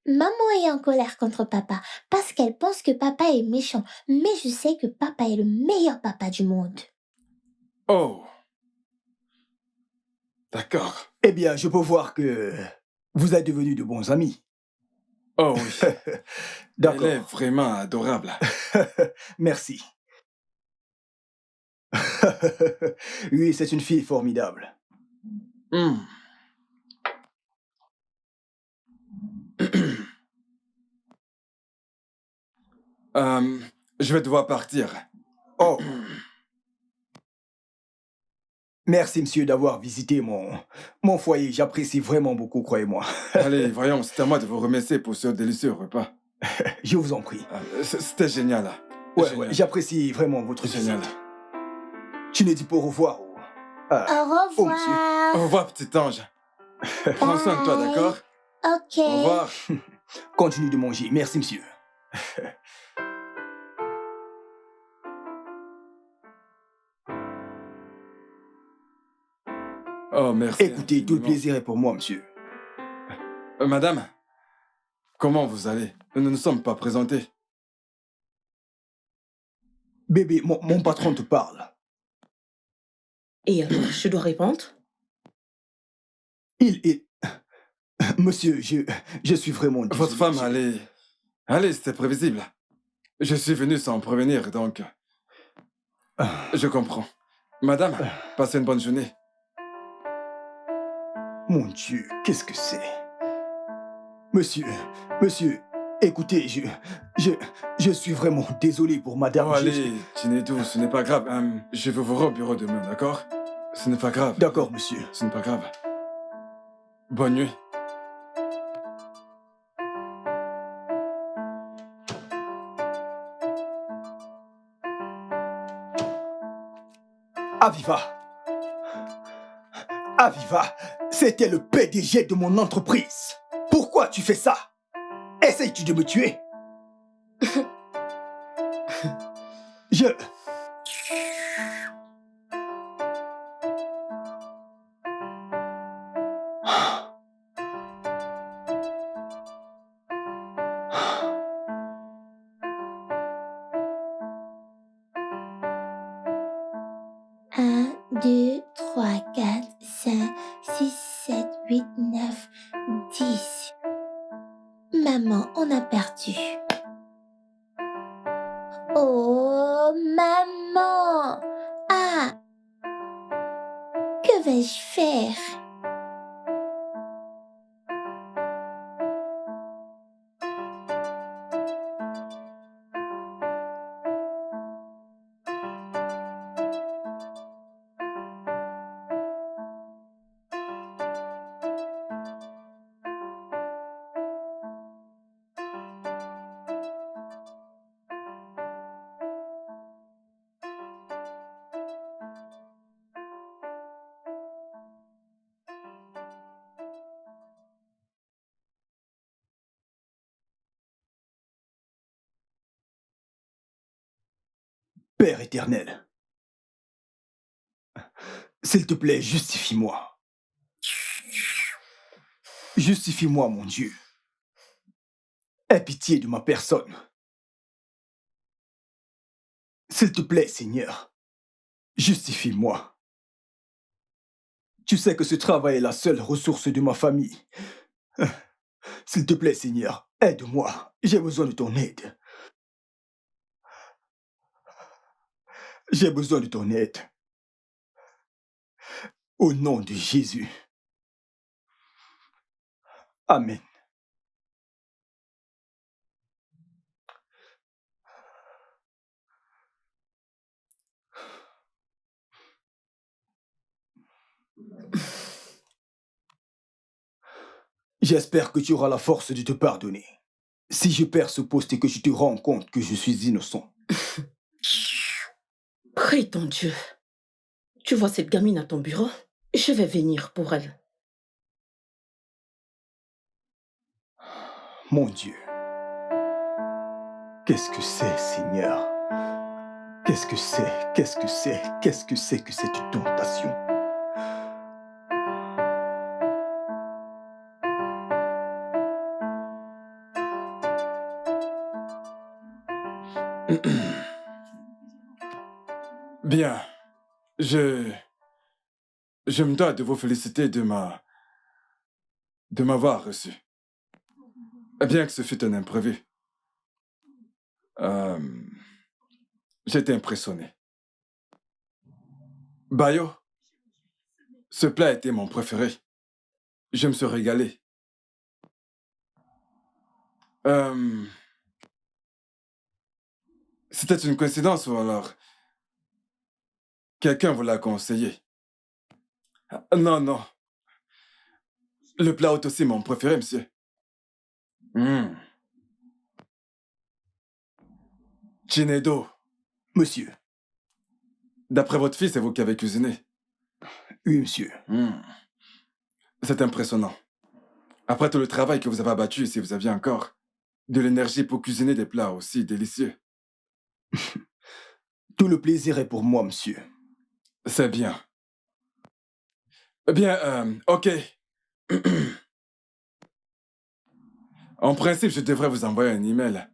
Maman est en colère contre papa parce qu'elle pense que papa est méchant. Mais je sais que papa est le meilleur papa du monde. Oh. D'accord. Eh bien, je peux voir que vous êtes devenus de bons amis. Oh oui. Elle D'accord. est vraiment adorable. Merci. Oui, c'est une fille formidable. Hmm. Je vais devoir partir. Oh. Merci, monsieur, d'avoir visité mon foyer. J'apprécie vraiment beaucoup, croyez-moi. Allez, voyons, c'est à moi de vous remercier pour ce délicieux repas. Je vous en prie. C'était génial. Ouais, Génial. ouais, j'apprécie vraiment votre Génial. visite. Tu ne dis pas au revoir. Au Oh, monsieur. revoir. Au revoir, petit ange. Prends soin de toi, Bye. d'accord? Ok. Au revoir. Continue de manger. Merci, monsieur. Oh, merci. Écoutez, tout le infiniment. plaisir est pour moi, monsieur. Madame, comment vous allez? Nous ne nous sommes pas présentés. Bébé, mon patron te parle. Et alors, je dois répondre? Monsieur, je suis vraiment désolé. Votre femme, allez, c'était prévisible. Je suis venu sans prévenir, donc... Je comprends. Madame, passez une bonne journée. Mon Dieu, qu'est-ce que c'est? Monsieur, écoutez, je suis vraiment désolé pour madame. Oh, allez, Chinedou, ce n'est pas grave. Je vous verrai au bureau demain, d'accord? Ce n'est pas grave. D'accord, monsieur. Ce n'est pas grave. Bonne nuit. Aviva, c'était le PDG de mon entreprise. Pourquoi tu fais ça? Essayes-tu de me tuer? Je... Un, 2, 3, 4, 5, 6, 7, 8, 9, 10. Maman, on a perdu. Oh, maman! Ah! Que vais-je faire? Père éternel, s'il te plaît, justifie-moi. Justifie-moi, mon Dieu. Aie pitié de ma personne. S'il te plaît, Seigneur, justifie-moi. Tu sais que ce travail est la seule ressource de ma famille. S'il te plaît, Seigneur, aide-moi. J'ai besoin de ton aide. J'ai besoin de ton aide. Au nom de Jésus. Amen. J'espère que tu auras la force de te pardonner. Si je perds ce poste et que tu te rends compte que je suis innocent. Prie ton Dieu. Tu vois cette gamine à ton bureau? Je vais venir pour elle. Mon Dieu. Qu'est-ce que c'est, Seigneur? Qu'est-ce que c'est? Qu'est-ce que c'est? Qu'est-ce que c'est que cette tentation? Bien. Je me dois de vous féliciter de m'avoir reçu. Bien que ce fût un imprévu. J'étais impressionné. Bayo, ce plat était mon préféré. Je me suis régalé. C'était une coïncidence ou alors quelqu'un vous l'a conseillé? Non, non. Le plat est aussi mon préféré, monsieur. Chinedo. Monsieur. D'après votre fils, c'est vous qui avez cuisiné. Oui, monsieur. C'est impressionnant. Après tout le travail que vous avez abattu, si vous aviez encore de l'énergie pour cuisiner des plats aussi délicieux. Tout le plaisir est pour moi, monsieur. C'est bien. Bien, ok. En principe, je devrais vous envoyer un email.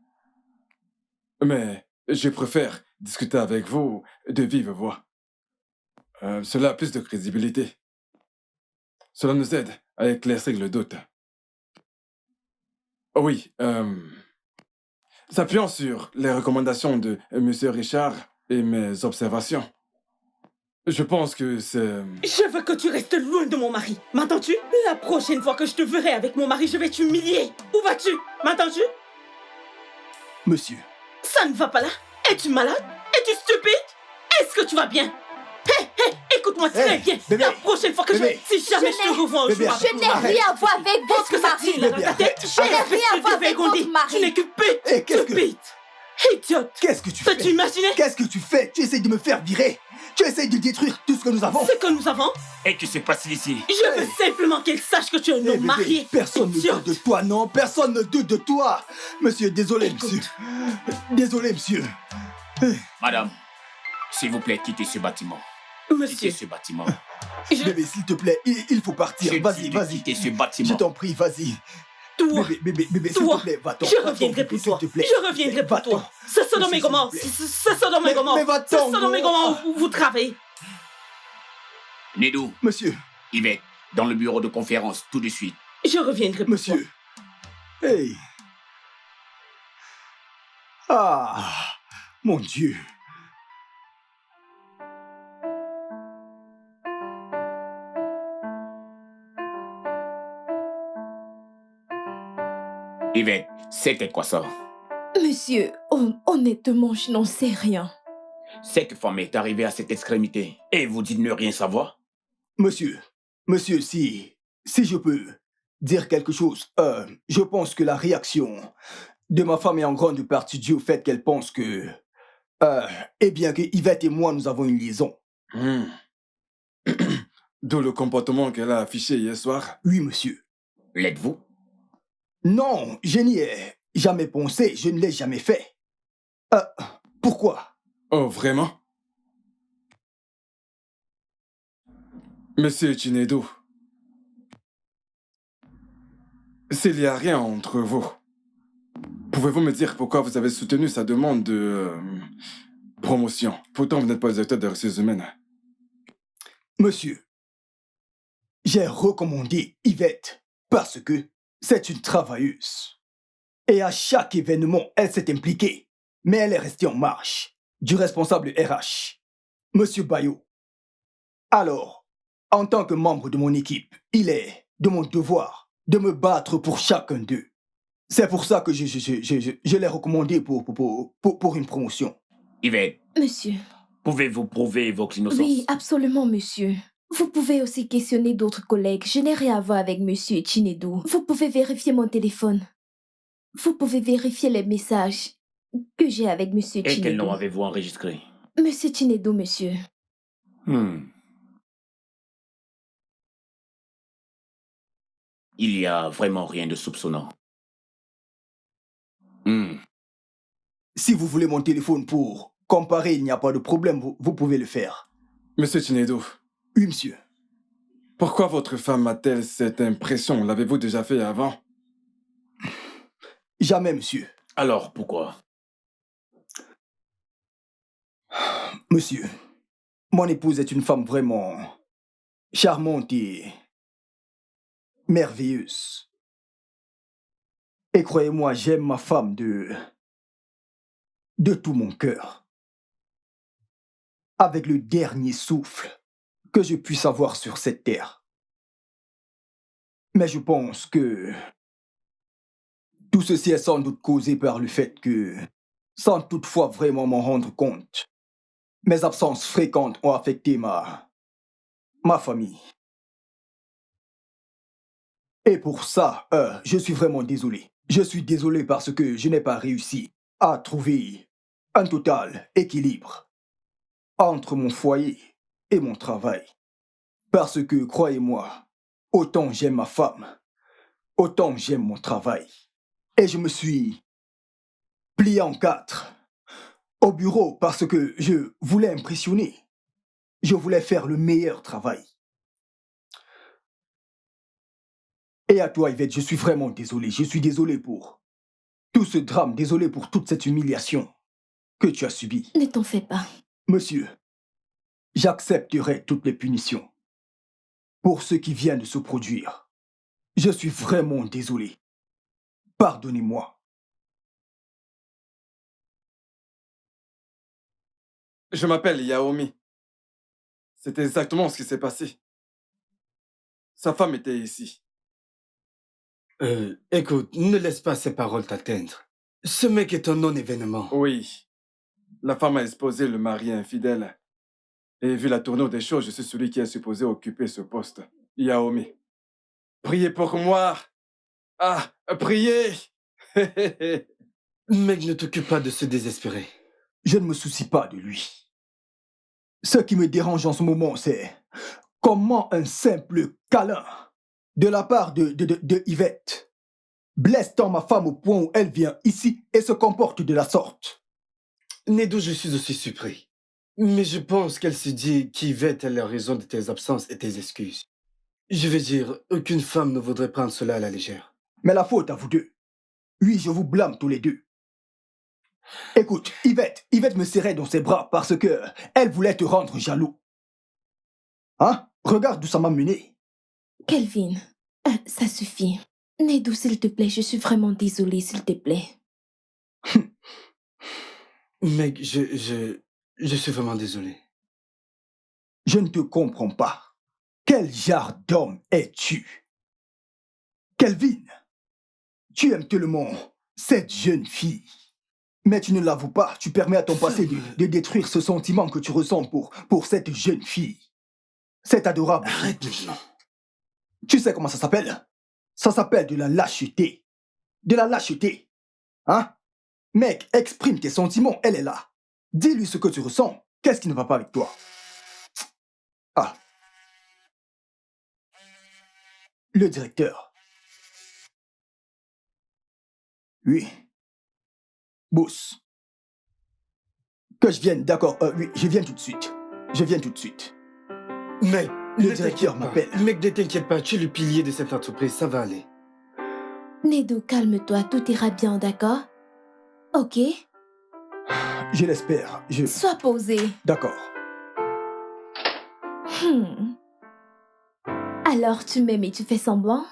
Mais je préfère discuter avec vous de vive voix. Cela a plus de crédibilité. Cela nous aide à éclaircir le doute. Oui, s'appuyant sur les recommandations de M. Richard et mes observations, je pense que c'est... Je veux que tu restes loin de mon mari. M'entends-tu? La prochaine fois que je te verrai avec mon mari, je vais t'humilier. Où vas-tu? M'entends-tu? Monsieur. Ça ne va pas là? Es-tu malade? Es-tu stupide? Est-ce que tu vas bien? Hé, écoute-moi très bien. Bébé, la prochaine fois que bébé, si jamais je te revois au bébé, jour avec Je mon n'ai mari, rien à voir avec est-ce que votre ça mari. tire là dans ta tête? Je n'ai rien à voir avec votre mari. Tu n'es que bête, Eh, qu'est-ce que- stupide. Idiote. Qu'est-ce que tu Peux-tu fais? imaginer Qu'est-ce que tu fais? Tu essayes de me faire virer. Tu essayes de détruire tout ce que nous avons. ce que nous avons? Et que se passe ici? Je veux simplement qu'elle sache que tu es un Eh, homme bébé, marié. personne ne Idiote. doute de toi, non. Personne ne doute de toi. Monsieur, désolé, Écoute. monsieur. Désolé, monsieur. Madame, s'il vous plaît, quittez ce bâtiment. Quittez Monsieur, ce bâtiment. je... Bébé, s'il te plaît, il faut partir. Je Vas-y, dis de vas-y. quitter ce Je bâtiment. t'en prie, vas-y. Toi, Bébé, s'il Toi, te plaît, va-t'en. je Va-t'en, reviendrai bébé, pour s'il toi. te plaît. Je reviendrai pour Va-t'en. toi. C'est Sodome et S'il te Gomorrhe. plaît. C'est Sodome et Gomorrhe. Mais C'est va-t'en, Sodome et non. Gomorrhe où vous travaillez. Nedou, Monsieur, Yvette, dans le bureau de conférence, tout de suite. Je reviendrai pour toi. monsieur. Hey. Ah, mon Dieu. Yvette, c'était quoi ça? Monsieur, honnêtement, je n'en sais rien. Cette femme est arrivée à cette extrémité et vous dites ne rien savoir? Monsieur, si je peux dire quelque chose, je pense que la réaction de ma femme est en grande partie due au fait qu'elle pense que, eh bien que Yvette et moi, nous avons une liaison. D'où le comportement qu'elle a affiché hier soir. Oui, monsieur. L'êtes-vous? Non, je n'y ai jamais pensé, je ne l'ai jamais fait. Pourquoi? Oh, vraiment? Monsieur Chinedo, s'il n'y a rien entre vous, pouvez-vous me dire pourquoi vous avez soutenu sa demande de promotion? Pourtant, vous n'êtes pas directeur des ressources humaines. Monsieur, j'ai recommandé Yvette parce que c'est une travailleuse. Et à chaque événement, elle s'est impliquée. Mais elle est restée en marche du responsable RH. Monsieur Bayo, alors, en tant que membre de mon équipe, il est de mon devoir de me battre pour chacun d'eux. C'est pour ça que je l'ai recommandé pour une promotion. Yvette, Monsieur. pouvez-vous prouver votre innocence? Oui, absolument, monsieur. Vous pouvez aussi questionner d'autres collègues. Je n'ai rien à voir avec monsieur Chinedu. Vous pouvez vérifier mon téléphone. Vous pouvez vérifier les messages que j'ai avec monsieur Et Chinedu. quel nom avez-vous enregistré? Monsieur Chinedu, monsieur. Il y a vraiment rien de soupçonnant. Si vous voulez mon téléphone pour comparer, il n'y a pas de problème, vous pouvez le faire. Monsieur Chinedu, Oui, monsieur. pourquoi votre femme a-t-elle cette impression? L'avez-vous déjà fait avant? Jamais, monsieur. Alors, pourquoi? Monsieur, mon épouse est une femme vraiment charmante et merveilleuse. Et croyez-moi, j'aime ma femme de tout mon cœur. Avec le dernier souffle que je puisse avoir sur cette terre. Mais je pense que tout ceci est sans doute causé par le fait que, sans toutefois vraiment m'en rendre compte, mes absences fréquentes ont affecté ma famille. Et pour ça, je suis vraiment désolé. Je suis désolé parce que je n'ai pas réussi à trouver un total équilibre entre mon foyer et mon travail. Parce que, croyez-moi, autant j'aime ma femme, autant j'aime mon travail. Et je me suis plié en 4 au bureau parce que je voulais impressionner. Je voulais faire le meilleur travail. Et à toi, Yvette, je suis vraiment désolé. Je suis désolé pour tout ce drame, désolé pour toute cette humiliation que tu as subie. Ne t'en fais pas. Monsieur, j'accepterai toutes les punitions pour ce qui vient de se produire. Je suis vraiment désolé. Pardonnez-moi. Je m'appelle Yaomi. C'est exactement ce qui s'est passé. Sa femme était ici. Écoute, ne laisse pas ces paroles t'atteindre. Ce mec est un non-événement. Oui. La femme a exposé le mari infidèle. Et vu la tournure des choses, je suis celui qui est supposé occuper ce poste. Yaomi. Priez pour moi. Ah, priez. Mec, ne t'occupe pas de se désespérer. Je ne me soucie pas de lui. Ce qui me dérange en ce moment, c'est comment un simple câlin de la part de Yvette blesse tant ma femme au point où elle vient ici et se comporte de la sorte. Nedo, je suis aussi surpris. Mais je pense qu'elle se dit qu'Yvette est la raison de tes absences et tes excuses. Je veux dire, aucune femme ne voudrait prendre cela à la légère. Mais la faute à vous deux. Oui, je vous blâme tous les deux. Écoute, Yvette me serrait dans ses bras parce que elle voulait te rendre jaloux. Hein? Regarde d'où ça m'a mené. Kelvin, ça suffit. Nedu, s'il te plaît, je suis vraiment désolée, s'il te plaît. Mec, je suis vraiment désolé. Je ne te comprends pas. Quel genre d'homme es-tu? Kelvin, tu aimes tellement cette jeune fille. Mais tu ne l'avoues pas, tu permets à ton passé de détruire ce sentiment que tu ressens pour cette jeune fille. C'est adorable. Arrête maintenant. Tu sais comment ça s'appelle? Ça s'appelle de la lâcheté. De la lâcheté. Hein? Mec, exprime tes sentiments, elle est là. Dis-lui ce que tu ressens. Qu'est-ce qui ne va pas avec toi? Ah. Le directeur. Oui. Boss. Que je vienne, d'accord. Oui, je viens tout de suite. Je viens tout de suite. Mec, Le directeur m'appelle. Mec, ne t'inquiète pas, tu es le pilier de cette entreprise, ça va aller. Nedu, calme-toi, tout ira bien, d'accord? Ok? Je l'espère. Sois posé. D'accord. Alors tu m'aimes et tu fais semblant?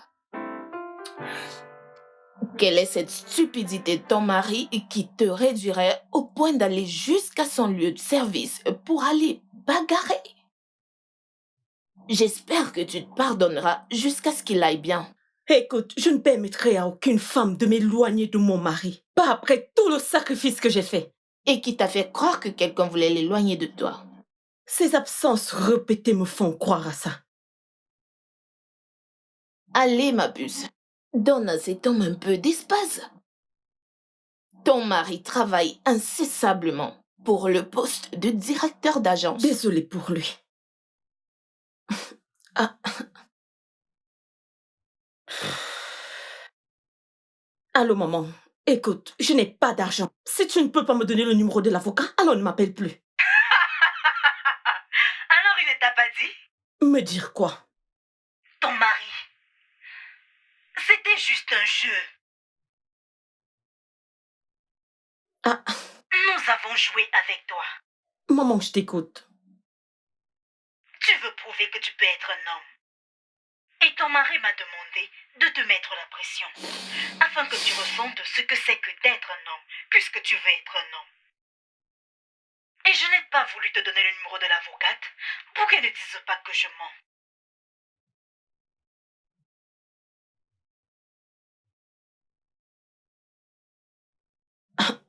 Quelle est cette stupidité de ton mari qui te réduirait au point d'aller jusqu'à son lieu de service pour aller bagarré. J'espère que tu te pardonneras jusqu'à ce qu'il aille bien. Écoute, je ne permettrai à aucune femme de m'éloigner de mon mari. Pas après tout le sacrifice que j'ai fait. Et qui t'a fait croire que quelqu'un voulait l'éloigner de toi. Ces absences répétées me font croire à ça. Allez, ma puce, donne à cet homme un peu d'espace. Ton mari travaille incessablement pour le poste de directeur d'agence. Désolée pour lui. Ah. Allô, maman. Écoute, je n'ai pas d'argent. Si tu ne peux pas me donner le numéro de l'avocat, alors ne m'appelle plus. Alors il ne t'a pas dit? Me dire quoi? Ton mari. C'était juste un jeu. Ah, Nous avons joué avec toi. maman, je t'écoute. Tu veux prouver que tu peux être un homme. Et ton mari m'a demandé de te mettre la pression, afin que tu ressentes ce que c'est que d'être un homme, puisque tu veux être un homme. Et je n'ai pas voulu te donner le numéro de l'avocate pour qu'elle ne dise pas que je mens.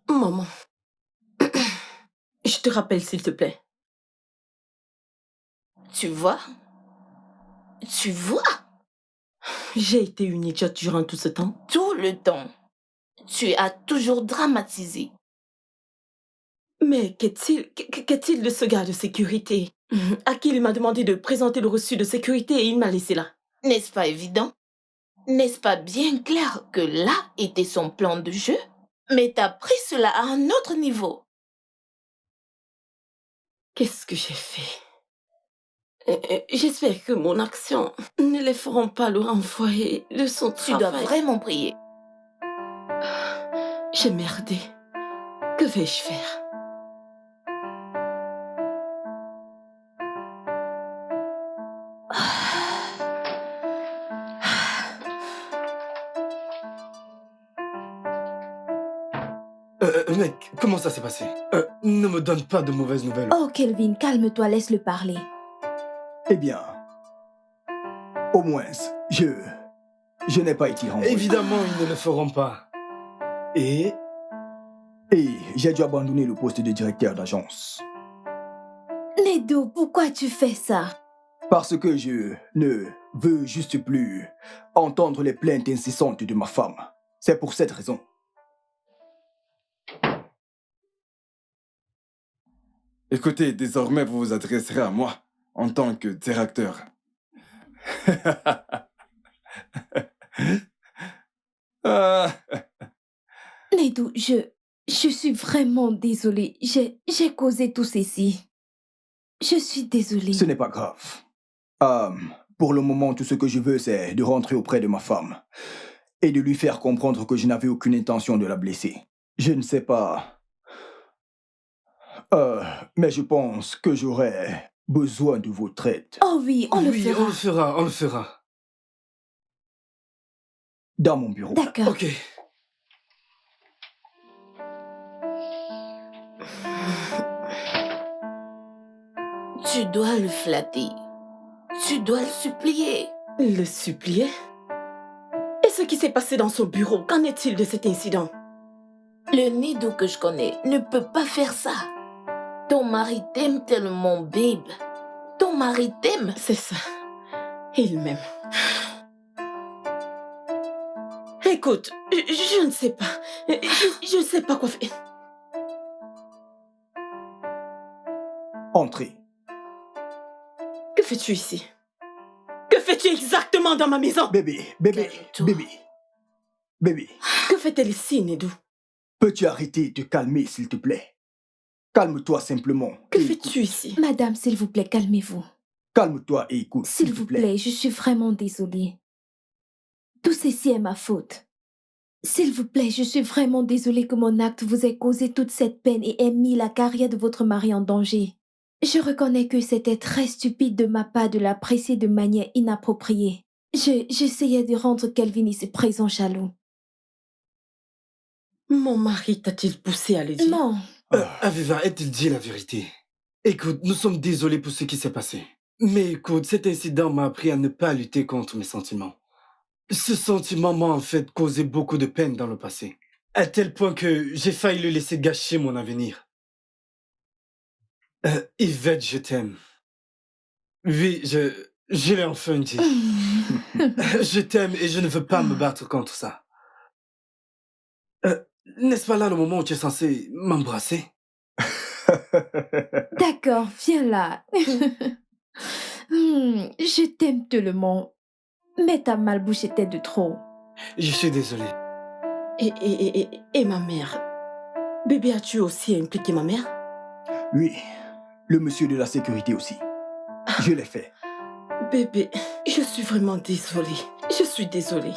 Maman. Je te rappelle, s'il te plaît. Tu vois? Tu vois? J'ai été une idiote durant tout ce temps. Tout le temps. Tu as toujours dramatisé. Mais qu'est-il de ce gars de sécurité à qui il m'a demandé de présenter le reçu de sécurité et il m'a laissé là? N'est-ce pas évident? N'est-ce pas bien clair que là était son plan de jeu? Mais t'as pris cela à un autre niveau. Qu'est-ce que j'ai fait? J'espère que mon action ne les feront pas le renvoyer de son Tu travail. dois vraiment prier. J'ai merdé. Que vais-je faire? Mec, comment ça s'est passé? Ne me donne pas de mauvaises nouvelles. Oh, Kelvin, calme-toi, laisse-le parler. Eh bien, au moins, je n'ai pas été renvoyé. Évidemment, ils ne le feront pas. Et Et j'ai dû abandonner le poste de directeur d'agence. Nedo, pourquoi tu fais ça? Parce que je ne veux juste plus entendre les plaintes incessantes de ma femme. C'est pour cette raison. Écoutez, désormais, vous vous adresserez à moi en tant que directeur. Ah. Nedo, je suis vraiment désolée. J'ai causé tout ceci. Je suis désolée. Ce n'est pas grave. Pour le moment, tout ce que je veux, c'est de rentrer auprès de ma femme et de lui faire comprendre que je n'avais aucune intention de la blesser. Je ne sais pas... mais je pense que j'aurais besoin de votre aide. Oh oui, on le oui, fera. on le fera, on le fera. Dans mon bureau. D'accord. Ok. Tu dois le flatter. Tu dois le supplier. Le supplier? Et ce qui s'est passé dans son bureau, qu'en est-il de cet incident? Le Nido que je connais ne peut pas faire ça. Ton mari t'aime tellement, babe. Ton mari t'aime. C'est ça. Il m'aime. Écoute, je ne sais pas. Je ne sais pas quoi faire. Entrez. Que fais-tu ici? Que fais-tu exactement dans ma maison? Bébé, bébé, Calme-toi. bébé. Bébé, Que fait-elle ici, Nedou? peux-tu arrêter de te calmer, s'il te plaît? Calme-toi simplement. Que et fais-tu ici? Madame, s'il vous plaît, calmez-vous. Calme-toi et écoute, S'il vous plaît, je suis vraiment désolée. Tout ceci est ma faute. S'il vous plaît, je suis vraiment désolée que mon acte vous ait causé toute cette peine et ait mis la carrière de votre mari en danger. Je reconnais que c'était très stupide de ma part de l'apprécier de manière inappropriée. J'essayais de rendre Kelvin ici présent jaloux. Mon mari t'a-t-il poussé à le dire? Non, Aviva, a-t-il dit la vérité? Écoute, nous sommes désolés pour ce qui s'est passé. Mais écoute, cet incident m'a appris à ne pas lutter contre mes sentiments. Ce sentiment m'a en fait causé beaucoup de peine dans le passé. À tel point que j'ai failli le laisser gâcher mon avenir. Yvette, je t'aime. Oui, je l'ai enfin dit. Je t'aime et je ne veux pas me battre contre ça. N'est-ce pas là le moment où tu es censé m'embrasser? D'accord, viens là. Je t'aime tellement. Mais ta malbouche était de trop. Je suis désolé. Et ma mère? Bébé, as-tu aussi impliqué ma mère? Oui, le monsieur de la sécurité aussi. Je l'ai fait. Bébé, je suis vraiment désolée. Je suis désolée.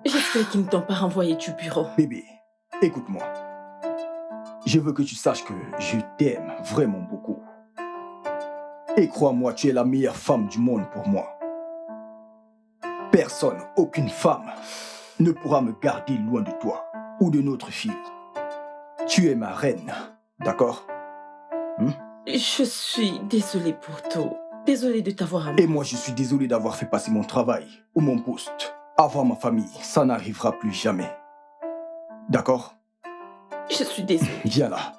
J'espère qu'ils ne t'ont pas renvoyé du bureau. Bébé, écoute-moi. Je veux que tu saches que je t'aime vraiment beaucoup. Et crois-moi, tu es la meilleure femme du monde pour moi. Personne, aucune femme, ne pourra me garder loin de toi ou de notre fille. Tu es ma reine, d'accord? Je suis désolée pour tout. Désolée de t'avoir amené. Et moi, je suis désolé d'avoir fait passer mon travail ou mon poste avant ma famille. Ça n'arrivera plus jamais. D'accord? Je suis désolée. Viens là.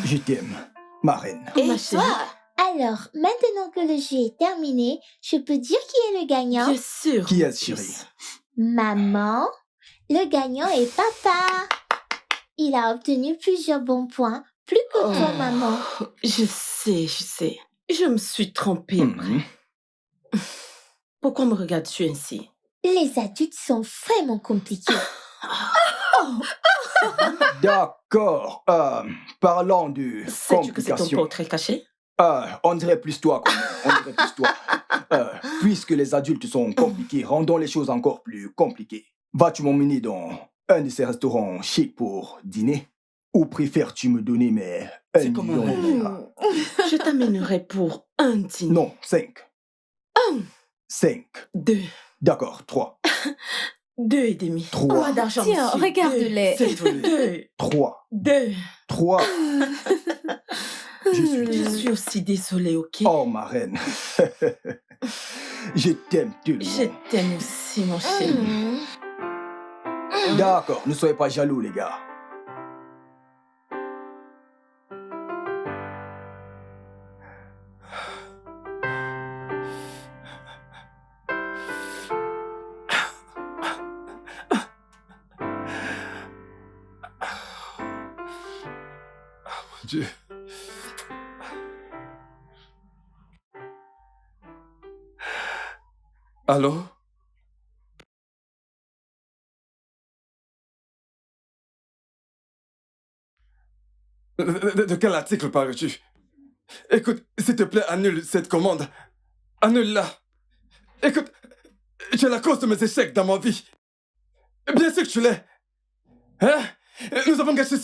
Je t'aime, ma reine. Et Ma chérie. toi? Alors, maintenant que le jeu est terminé, je peux dire qui est le gagnant? Bien sûr. Qui est-ce, chérie? Maman. Le gagnant est papa. Il a obtenu plusieurs bons points, plus que toi, maman. Je sais. Je me suis trompée après. Pourquoi me regardes-tu ainsi? Les adultes sont vraiment compliqués. D'accord. Parlant de Sais-tu que c'est ton complications. portrait caché? On dirait plus toi. On dirait plus toi. Puisque les adultes sont compliqués, rendons les choses encore plus compliquées. Vas-tu m'emmener dans un de ces restaurants chics pour dîner? Ou préfères-tu me donner mes 1 C'est comme un million de rêve. liras? Je t'amènerai pour un dîner. Non, 5. 5. 2. D'accord, 3. 2 et demi. 3. Pas d'argent. Tiens, monsieur. regarde-les. Deux. Deux. 3. 2. 3. Je suis Je désolé. suis aussi désolée, ok? Oh, ma reine. Je t'aime tellement. Je t'aime aussi, mon chéri. D'accord, ne soyez pas jaloux, les gars. Mon Dieu. Allô? De quel article parles-tu? Écoute, s'il te plaît, annule cette commande. Annule-la. Écoute, tu es la cause de mes échecs dans ma vie. Bien sûr que tu l'es. Hein? Nous avons gâché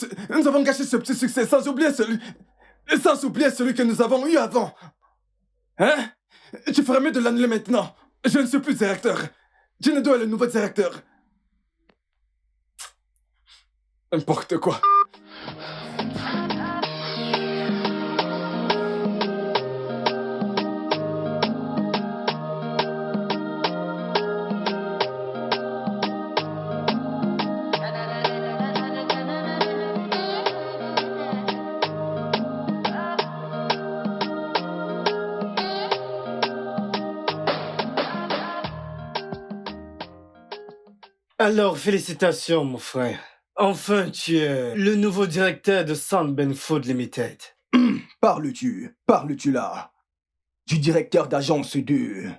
ce petit succès sans oublier celui que nous avons eu avant. Hein? Tu ferais mieux de l'annuler maintenant. Je ne suis plus directeur. Jinedo est le nouveau directeur. N'importe quoi. Alors, félicitations, mon frère. Enfin, tu es le nouveau directeur de Sound Ben Food Limited. Parles-tu là du directeur d'agence de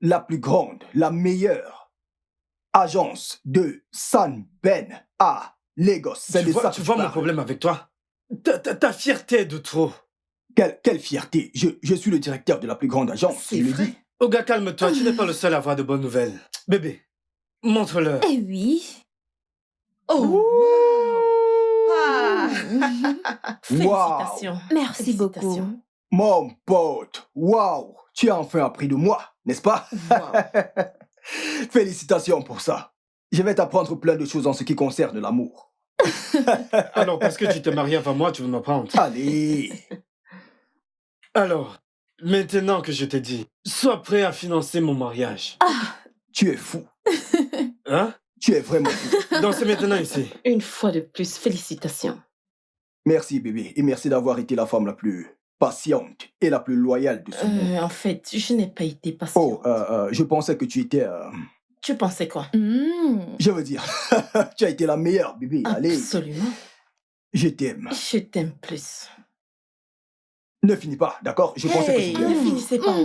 la plus grande, la meilleure agence de San Ben à Lagos? C'est de ça que Tu vois mon parles. problème avec toi? Ta fierté de trop. Quelle fierté. Je suis le directeur de la plus grande agence, C'est je le vrai. dis. Oga, calme-toi, tu n'es pas le seul à avoir de bonnes nouvelles. Bébé, montre-leur. Eh oui. Oh! Wow. Félicitations. Merci beaucoup. Félicitations. Mon pote, waouh, tu as enfin appris de moi, n'est-ce pas? Wow. Félicitations pour ça. Je vais t'apprendre plein de choses en ce qui concerne l'amour. Alors, parce que tu t'es marié avant moi, tu veux m'apprendre. Allez. Alors, maintenant que je t'ai dit, sois prêt à financer mon mariage. Tu es fou. Hein? Tu es vraiment fou. Donc c'est maintenant ici. Une fois de plus, félicitations. Merci, bébé. Et merci d'avoir été la femme la plus patiente et la plus loyale de ce monde. En fait, je n'ai pas été patiente. Je pensais que tu étais... Tu pensais quoi? Je veux dire, tu as été la meilleure, bébé. Allez, Absolument. je t'aime. Je t'aime plus. Ne finis pas, d'accord? Je pensais que Hey, c'était... ne finissez pas.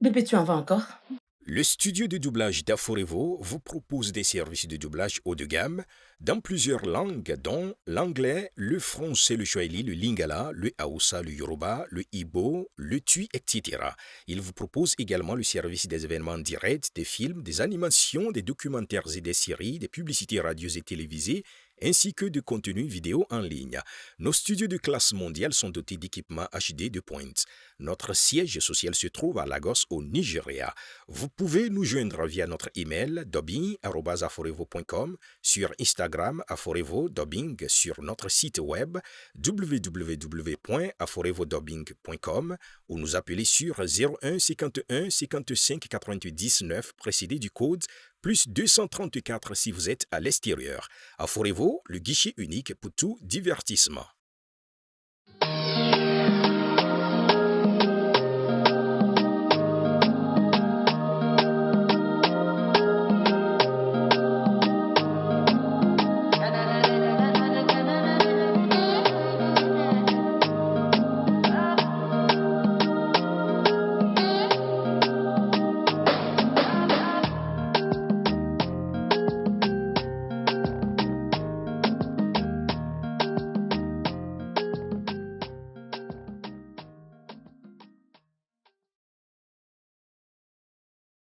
Bébé, tu en vas encore? Le studio de doublage d'Aforevo vous propose des services de doublage haut de gamme dans plusieurs langues, dont l'anglais, le français, le swahili, le lingala, le hausa, le yoruba, le igbo, le tui, etc. Il vous propose également le service des événements directs, des films, des animations, des documentaires et des séries, des publicités radios et télévisées, ainsi que de contenus vidéo en ligne. Nos studios de classe mondiale sont dotés d'équipements HD de pointe. Notre siège social se trouve à Lagos, au Nigeria. Vous pouvez nous joindre via notre email dubbing@aforevo.com, sur Instagram aforevo-dubbing, sur notre site web www.aforevodubbing.com ou nous appeler sur 01 51 55 99 précédé du code plus 234 si vous êtes à l'extérieur. Aforevo, le guichet unique pour tout divertissement.